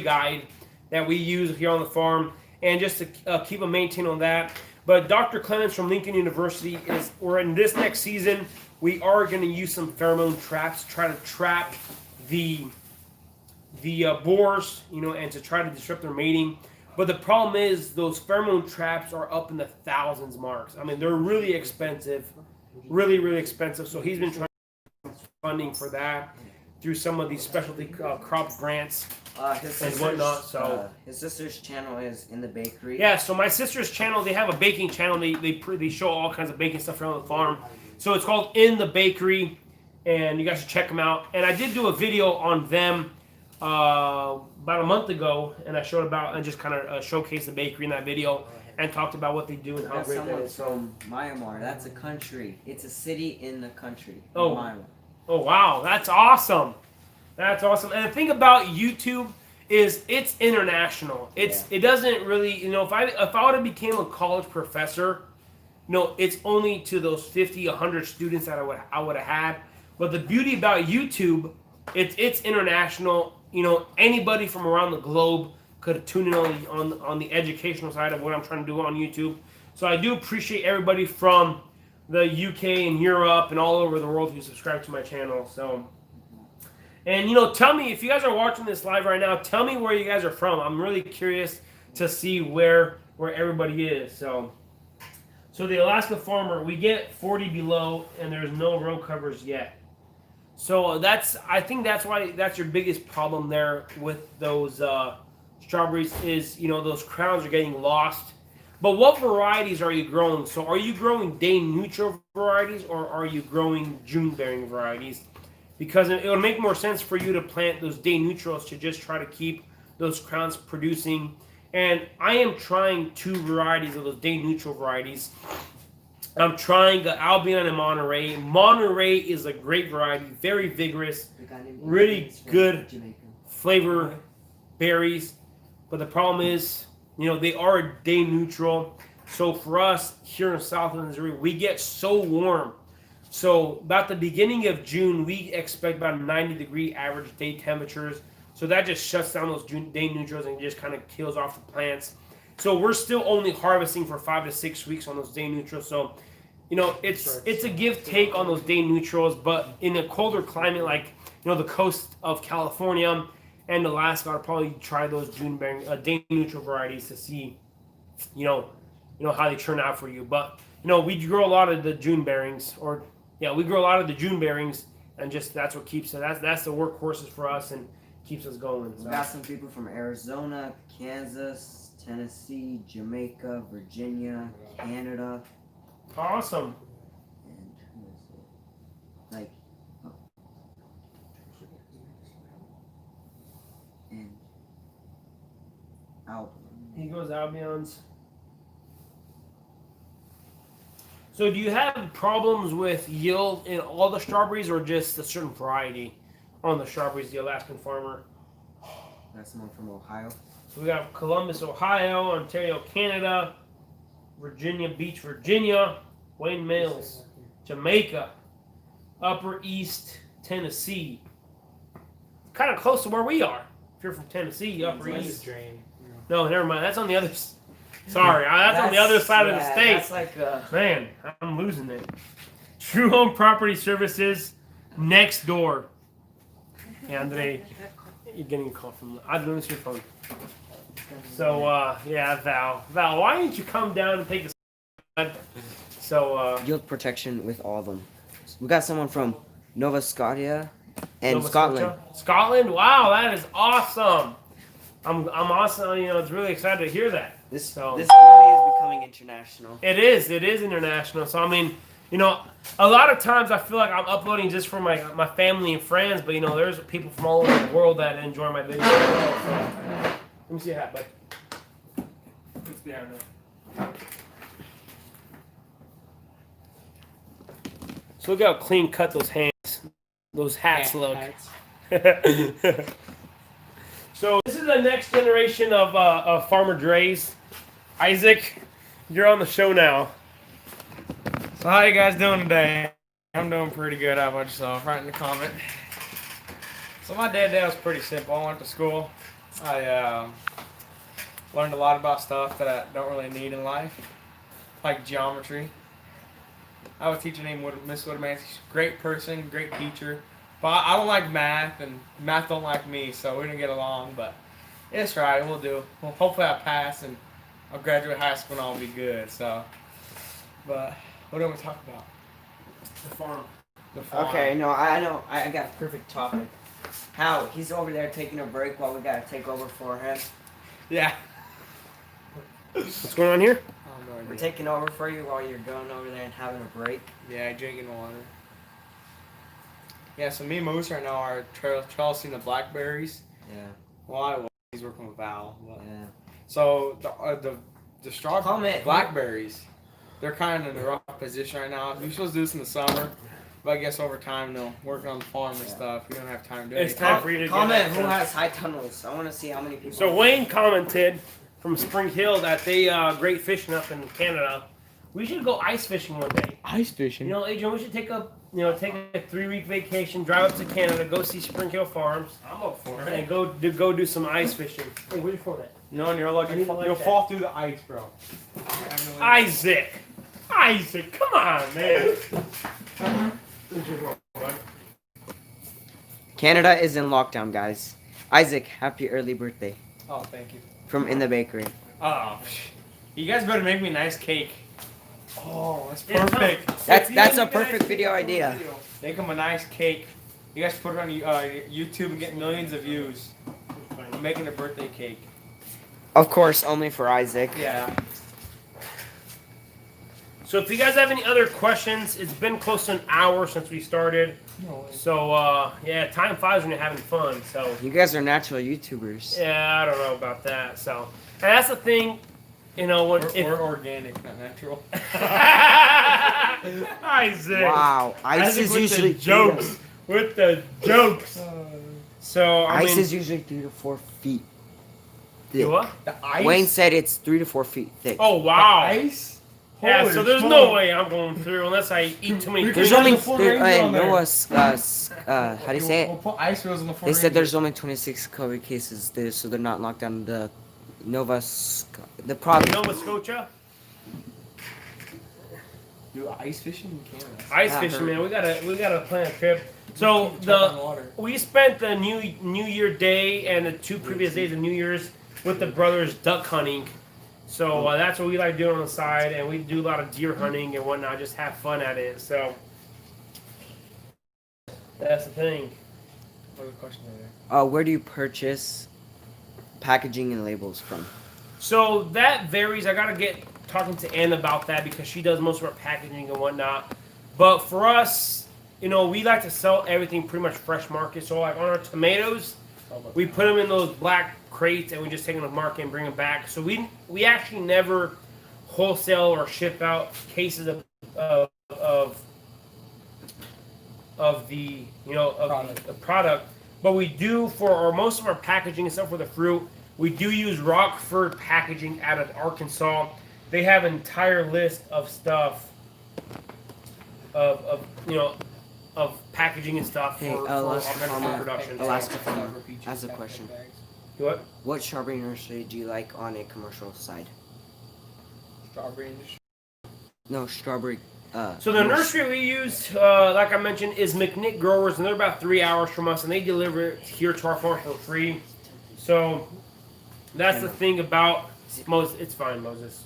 guide that we use here on the farm, and just to keep a maintain on that. But Dr. Clemens from Lincoln University we're in this next season. We are going to use some pheromone traps to try to trap the borers, and to try to disrupt their mating. But the problem is those pheromone traps are up in the thousands marks. I mean, they're really expensive, really, really expensive. So he's been trying to get funding for that through some of these specialty crop grants and whatnot. So his sister's channel is In the Bakery. Yeah, so my sister's channel, they have a baking channel. They show all kinds of baking stuff around the farm. So it's called In the Bakery, and you guys should check them out. And I did do a video on them about a month ago, and I showed and just kind of showcased the bakery in that video and talked about what they do and how great that is. From Myanmar. That's a country. It's a city in the country. Myanmar. Oh wow, that's awesome. That's awesome. And the thing about YouTube is it's international. It doesn't really, if I would have became a college professor, it's only to those 50, 100 students that I would have had. But the beauty about YouTube, it's international. Anybody from around the globe could tune in on the educational side of what I'm trying to do on YouTube. So I do appreciate everybody from the UK and Europe and all over the world who subscribe to my channel. So, and tell me if you guys are watching this live right now. Tell me where you guys are from. I'm really curious to see where everybody is. So the Alaska farmer, we get 40 below, and there's no row covers yet. So I think that's why that's your biggest problem there with those strawberries is, those crowns are getting lost. But what varieties are you growing? So are you growing day neutral varieties, or are you growing June bearing varieties? Because it would make more sense for you to plant those day neutrals to just try to keep those crowns producing. And I am trying 2 varieties of those day neutral varieties. I'm trying the Albion and Monterey. Monterey is a great variety, very vigorous, really good flavor berries. But the problem is, they are day neutral. So for us here in southern Missouri, we get so warm. So about the beginning of June, we expect about 90-degree average day temperatures. So that just shuts down those day neutrals and just kind of kills off the plants. So we're still only harvesting for 5 to 6 weeks on those day neutrals. So, it's a give take on those day neutrals. But in a colder climate like the coast of California and Alaska, I'd probably try those June bearing day neutral varieties to see, how they turn out for you. But we grow a lot of the June bearings, and just that's what keeps it. That's the workhorses for us and keeps us going. So. We got some people from Arizona, Kansas, Tennessee, Jamaica, Virginia, Canada. Awesome. And who is it? And Albion. He goes Albions. So do you have problems with yield in all the strawberries, or just a certain variety on the strawberries, the Alaskan farmer? That's someone from Ohio. So we got Columbus, Ohio, Ontario, Canada, Virginia Beach, Virginia, Wayne Mills, Jamaica, Upper East Tennessee. Kind of close to where we are. If you're from Tennessee, Upper East. No, never mind. That's on the other. Sorry, that's on the other side of the state. That's like Man, I'm losing it. True Home Property Services next door. Andre. You're getting a call from. I don't know your phone. So yeah, Val, why didn't you come down and take a? So Yield protection with all of them. We got someone from Nova Scotia and Nova Scotland. Scotia? Scotland. Wow, that is awesome. I'm awesome. You know, it's really excited to hear that. This So- this really is becoming international. It is international. So I mean, you know, a lot of times I feel like I'm uploading just for my family and friends, but you know, there's people from all over the world that enjoy my videos. So, let me see your hat, bud. Let's be out now. So look how clean cut those hats look. So this is the next generation of Farmer Dre's. Isaac, you're on the show now. So how you guys doing today? I'm doing pretty good. How about yourself? Write in the comment. So my day was pretty simple. I went to school. I learned a lot about stuff that I don't really need in life, like geometry. I have a teacher named Miss Woodman. She's a great person, great teacher. But I don't like math, and math don't like me, so we didn't get along. But it's right. We'll do. Well, hopefully I pass, and I'll graduate high school, and I'll be good. So, but what do we talk about? The farm. The farm. Okay, no, I know. I got a perfect topic. How? He's over there taking a break while we gotta take over for him. Yeah. What's going on here? Oh, no We're idea. taking over for you while you're going over there and having a break. Yeah, drinking water. Yeah, so me and Moose right now are trellising the blackberries. Yeah. Well, he's working with Val. But. Yeah. So the strawberry Comment. blackberries, they're kind of in a rough position right now. We were supposed to do this in the summer, but I guess over time, you know, working on the farm and stuff, we don't have time to do It's anything. time for you to Comment get who that. has high tunnels. I want to see how many people. So Wayne commented from Spring Hill that they great fishing up in Canada. We should go ice fishing one day. Ice fishing. You know, Adrian, we should take a 3-week vacation, drive up to Canada, go see Spring Hill Farms, I'm up for and it. go do some ice fishing. Hey, where's your phone at? No, and you're lucky. I didn't like You'll that. fall through the ice, bro. Isaac, come on, man. Where's your phone, bud? Canada is in lockdown, guys. Isaac, happy early birthday Oh, thank you. from In the Bakery. Oh, you guys better make me a nice cake. Oh, that's Yeah, perfect. That's a perfect video idea. Make them a nice cake. You guys put it on YouTube and get millions of views. I'm making a birthday cake. Of course, only for Isaac. Yeah. So if you guys have any other questions, it's been close to an hour since we started. So yeah, time flies when you're having fun. So You guys are natural YouTubers. yeah, I don't know about that. So and that's the thing, you know, when We're organic, not natural. Isaac. Wow, ice Isaac is with usually the jokes. With the jokes. So I Ice mean, is usually 3 to 4 feet thick. you what? The ice. Wayne said it's 3 to 4 feet thick. Oh wow. Ice. Yeah, Holy so there's smoke. no way I'm going through unless I eat too many. There's There's only the full range on there. how do you say We'll it? put ice wheels on the They front. said there's only 26 COVID cases there, so they're not locked down. The the problem. Nova Scotia. do ice fishing in Canada. Ice Yeah, fishing, I man. We gotta plan a trip. So we spent the New Year day and the 2 previous days of New Year's with the brothers duck hunting. So that's what we like doing on the side, and we do a lot of deer hunting and whatnot. Just have fun at it. So that's the thing. What was the question there? Where do you purchase packaging and labels from? So that varies. I gotta get talking to Ann about that because she does most of our packaging and whatnot. But for us, you know, we like to sell everything pretty much fresh market. So like on our tomatoes, we put them in those black crates and we just take them to market and bring them back. So we actually never wholesale or ship out cases of the the product. But we do for most of our packaging and stuff for the fruit. We do use Rockford Packaging out of Arkansas. They have an entire list of stuff of packaging and stuff Hey, for all Alaska kinds of Farmer. food production. Alaska Farmer has a question. What? What strawberry nursery do you like on a commercial side? Strawberry industry. No, strawberry So the nursery we use, like I mentioned, is McNick Growers, and they're about 3 hours from us, and they deliver it here to our farm for free. So that's the thing about Moses. It's fine, Moses.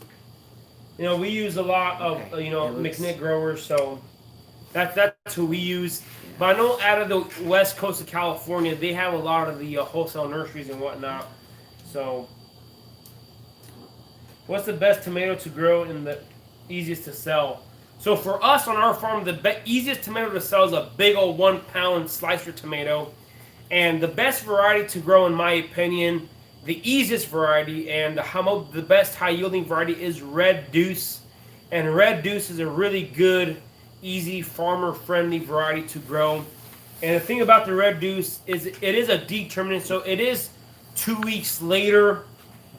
You know, we use a lot of McNick Growers, so that's who we use. But I know out of the west coast of California, they have a lot of the wholesale nurseries and whatnot. So, what's the best tomato to grow and the easiest to sell? So for us on our farm, the easiest tomato to sell is a big old 1 pound slicer tomato. And the best variety to grow, in my opinion, the easiest variety and the best high yielding variety is Red Deuce. And Red Deuce is a really good, easy, farmer friendly variety to grow. And the thing about the Red Deuce is it is a determinant, so it is 2 weeks later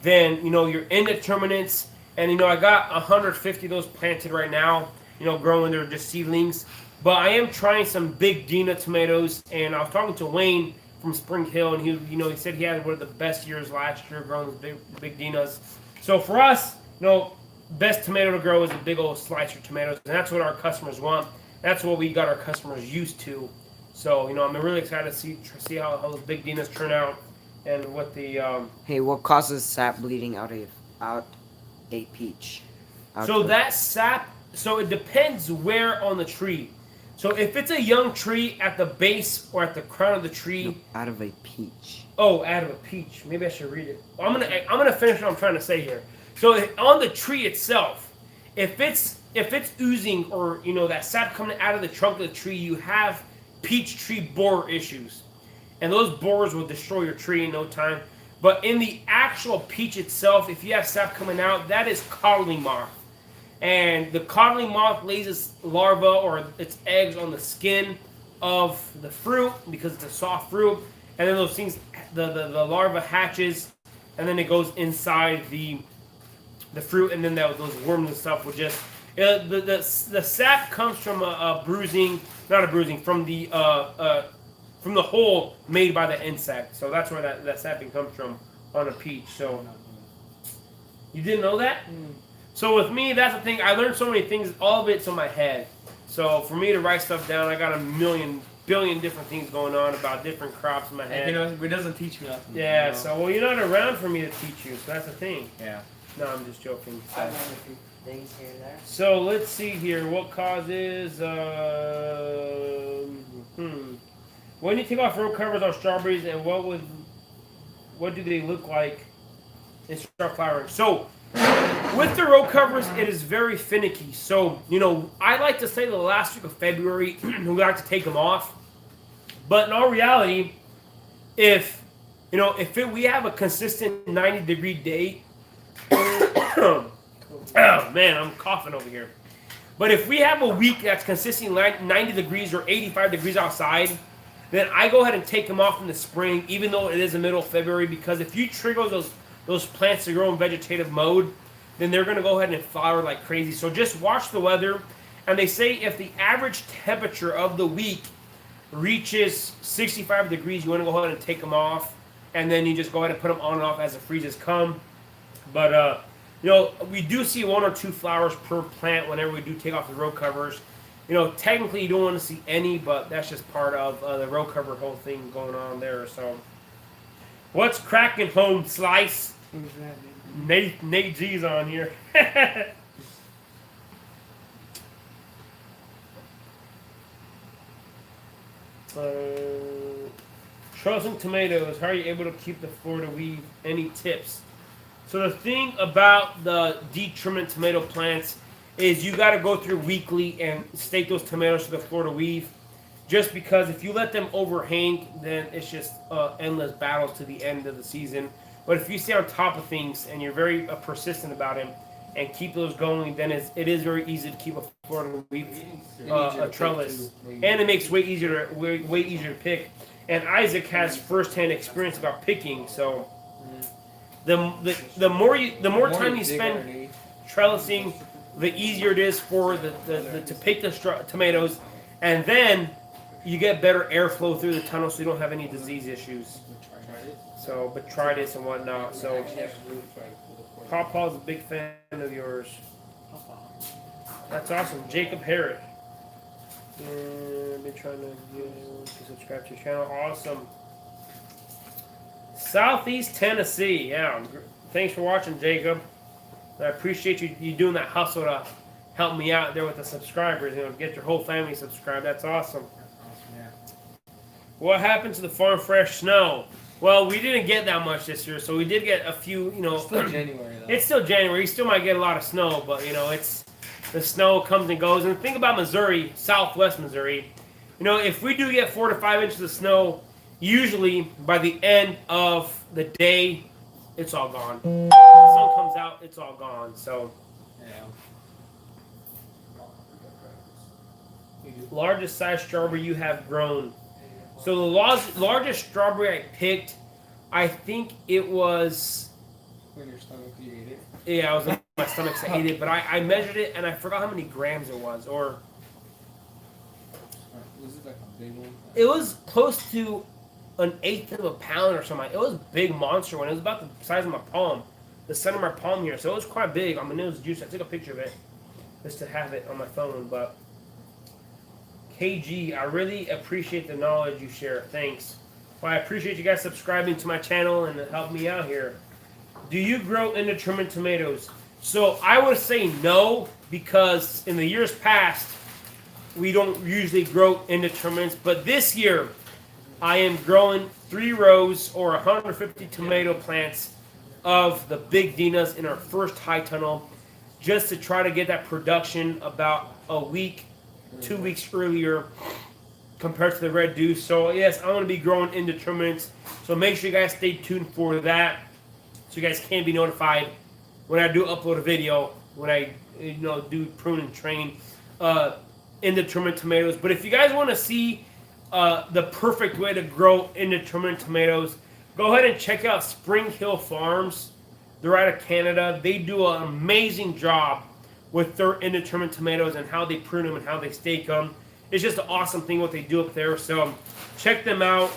than your indeterminates. And I got 150 of those planted right now. Growing, they're just seedlings. But I am trying some Big Dina tomatoes, and I was talking to Wayne from Spring Hill, and he said he had one of the best years last year growing those big Dinas. So for us, best tomato to grow is the big old slicer tomatoes, and that's what our customers want. That's what we got our customers used to. So I'm really excited to see how those Big Dinas turn out, and what the Hey, what causes sap bleeding out a peach? That sap. So it depends where on the tree. So if it's a young tree at the base or at the crown of the tree, No, out of a peach. Oh, out of a peach. Maybe I should read it. I'm gonna finish what I'm trying to say here. So on the tree itself, if it's oozing or that sap coming out of the trunk of the tree, you have peach tree borer issues, and those borers will destroy your tree in no time. But in the actual peach itself, if you have sap coming out, that is codling moth. And the codling moth lays its larva or its eggs on the skin of the fruit because it's a soft fruit. And then those things, the larva hatches, and then it goes inside the fruit, and then those worms and stuff will just... the sap comes from from the hole made by the insect. So that's where that sapping comes from on a peach. So you didn't know that? So with me, that's the thing. I learned so many things. All of it's in my head. So for me to write stuff down, I got a billion different things going on about different crops in my head. It doesn't teach me nothing. Yeah. So you're not around for me to teach you. So that's the thing. Yeah. No, I'm just joking. I learned a few things here and there. So let's see here. What causes? When you take off row covers on strawberries, and what do they look like and start flowering? So with the row covers, it is very finicky. So I like to say the last week of February we like to take them off. But in all reality, if we have a consistent 90-degree day. Oh man, I'm coughing over here. But if we have a week that's consistently 90 degrees or 85 degrees outside, then I go ahead and take them off in the spring, even though it is the middle of February, because if you trigger those plants to grow in vegetative mode, then they're going to go ahead and flower like crazy. So just watch the weather. And they say if the average temperature of the week reaches 65 degrees, you want to go ahead and take them off. And then you just go ahead and put them on and off as the freezes come. But, we do see 1 or 2 flowers per plant whenever we do take off the row covers. Technically you don't want to see any, but that's just part of the row cover whole thing going on there. So, what's cracking, home slice? Nate G's on here. Trellising tomatoes. How are you able to keep the Florida weed? Any tips? So the thing about the determinant tomato plants is you got to go through weekly and stake those tomatoes to the Florida weave. Just because if you let them overhang, then it's just endless battles to the end of the season. But if you stay on top of things and you're very persistent about them and keep those going, then it is very easy to keep a Florida weave a trellis, and it makes way easier to pick. And Isaac has firsthand experience about picking, so the more time you spend trellising, the easier it is for to pick the tomatoes, and then you get better airflow through the tunnel, so you don't have any disease issues. So, botrytis and whatnot. So, Pawpaw's a big fan of yours. That's awesome. Jacob Harris. I've been trying to get you to subscribe to your channel. Awesome. Southeast Tennessee. Yeah. Thanks for watching, Jacob. I appreciate you doing that hustle to help me out there with the subscribers. You know, get your whole family subscribed. That's awesome. What happened to the farm fresh snow? Well, we didn't get that much this year, so we did get a few. You know, It's still January though. it's still January. You still might get a lot of snow, but you know, it's the snow comes and goes. And think about Missouri, Southwest Missouri. You know, if we do get 4 to 5 inches of snow, usually by the end of the day, it's all gone. The sun comes out, it's all gone. So, Yeah. largest size strawberry you have grown. So the largest strawberry I picked, I think it was. When your stomach you ate it. Yeah, I was in my stomach, so I ate it, but I measured it and I forgot how many grams it was, or Was it like a big one? it was close to an eighth of a pound or something. It was a big monster one. It was about the size of my palm, the center of my palm here, so it was quite big. I mean, it was juicy. I took a picture of it just to have it on my phone, but KG, I really appreciate the knowledge you share. Thanks. Well, I appreciate you guys subscribing to my channel and helping me out here. Do you grow indeterminate tomatoes? So I would say no, because in the years past, we don't usually grow indeterminates. But this year, I am growing 3 rows or 150 tomato plants of the Big Dinas in our first high tunnel, just to try to get that production about a week, 2 weeks earlier compared to the Red Deuce. So yes, I'm going to be growing indeterminates. So make sure you guys stay tuned for that, so you guys can be notified when I do upload a video, when I do prune and train indeterminate tomatoes. But if you guys want to see the perfect way to grow indeterminate tomatoes, go ahead and check out Spring Hill Farms. They're out of Canada. They do an amazing job with their indeterminate tomatoes and how they prune them and how they stake them. It's just an awesome thing what they do up there. So check them out,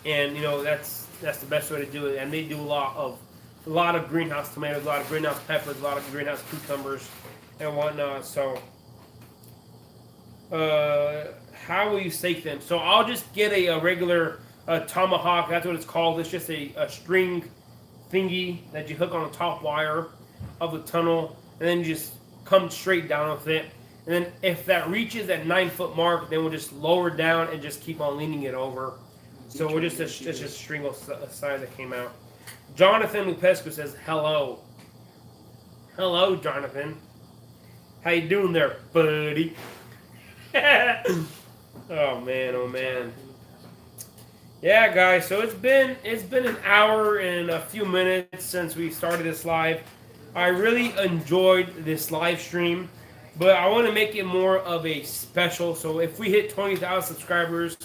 and that's the best way to do it. And they do a lot of greenhouse tomatoes, a lot of greenhouse peppers, a lot of greenhouse cucumbers, and whatnot. So how will you stake them? So I'll just get a regular tomahawk. That's what it's called. It's just a string thingy that you hook on the top wire of the tunnel, and then you just come straight down with it. And then if that reaches that 9-foot mark, then we'll just lower it down and just keep on leaning it over. So we're just it's just a string of size that came out. Jonathan Lupescu says hello. Hello, Jonathan. How you doing there, buddy? Oh man, oh man. Yeah, guys. So it's been an hour and a few minutes since we started this live. I really enjoyed this live stream, but I want to make it more of a special. So if we hit 20,000 subscribers,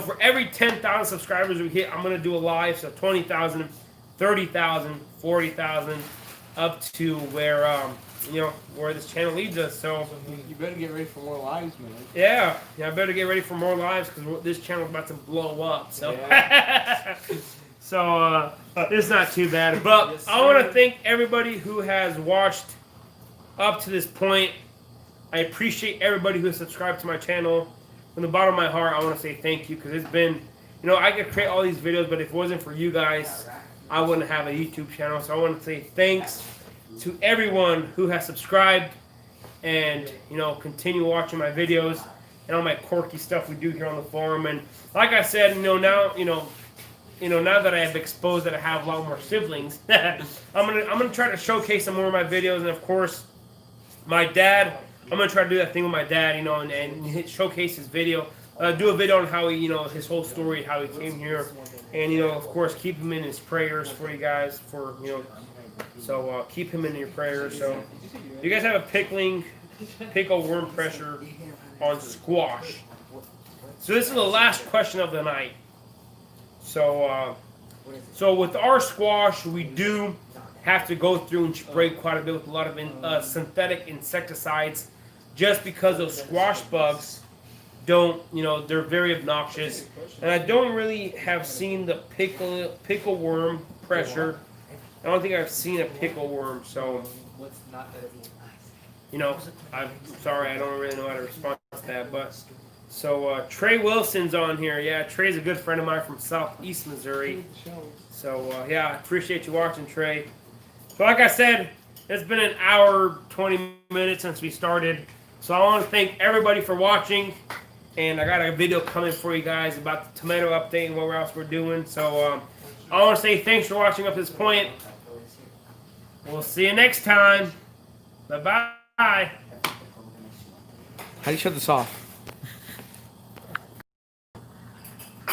for every 10,000 subscribers we hit, I'm going to do a live. So 20,000, 30,000, 40,000, up to where where this channel leads us. So You better get ready for more lives, man. yeah, I better get ready for more lives, because this channel is about to blow up. So so it's not too bad. But Yes, I want to sir. thank everybody who has watched up to this point. I appreciate everybody who has subscribed to my channel. From the bottom of my heart, I want to say thank you, because it's been, I could create all these videos, but if it wasn't for you guys, I wouldn't have a YouTube channel. So I want to say thanks to everyone who has subscribed and, continue watching my videos and all my quirky stuff we do here on the forum. And like I said, now that I have exposed that I have a lot more siblings, I'm gonna try to showcase some more of my videos. And of course, my dad, I'm gonna try to do that thing with my dad, and showcase his video, do a video on how he, his whole story, how he came here, and of course, keep him in his prayers for you guys, so keep him in your prayers. So, do you guys have a pickle worm pressure on squash? So this is the last question of the night. So with our squash, we do have to go through and spray quite a bit with a lot of synthetic insecticides, just because those squash bugs don't, they're very obnoxious. And I don't really have seen the pickle worm pressure. I don't think I've seen a pickle worm. So you know, I'm sorry, I don't really know how to respond to that. But so Trey Wilson's on here. Yeah, Trey's a good friend of mine from Southeast Missouri. So yeah, I appreciate you watching, Trey. So like I said, it's been an hour 20 minutes since we started. So I want to thank everybody for watching. And I got a video coming for you guys about the tomato update and what else we're doing. So I want to say thanks for watching up to this point. We'll see you next time. Bye-bye. How do you shut this off?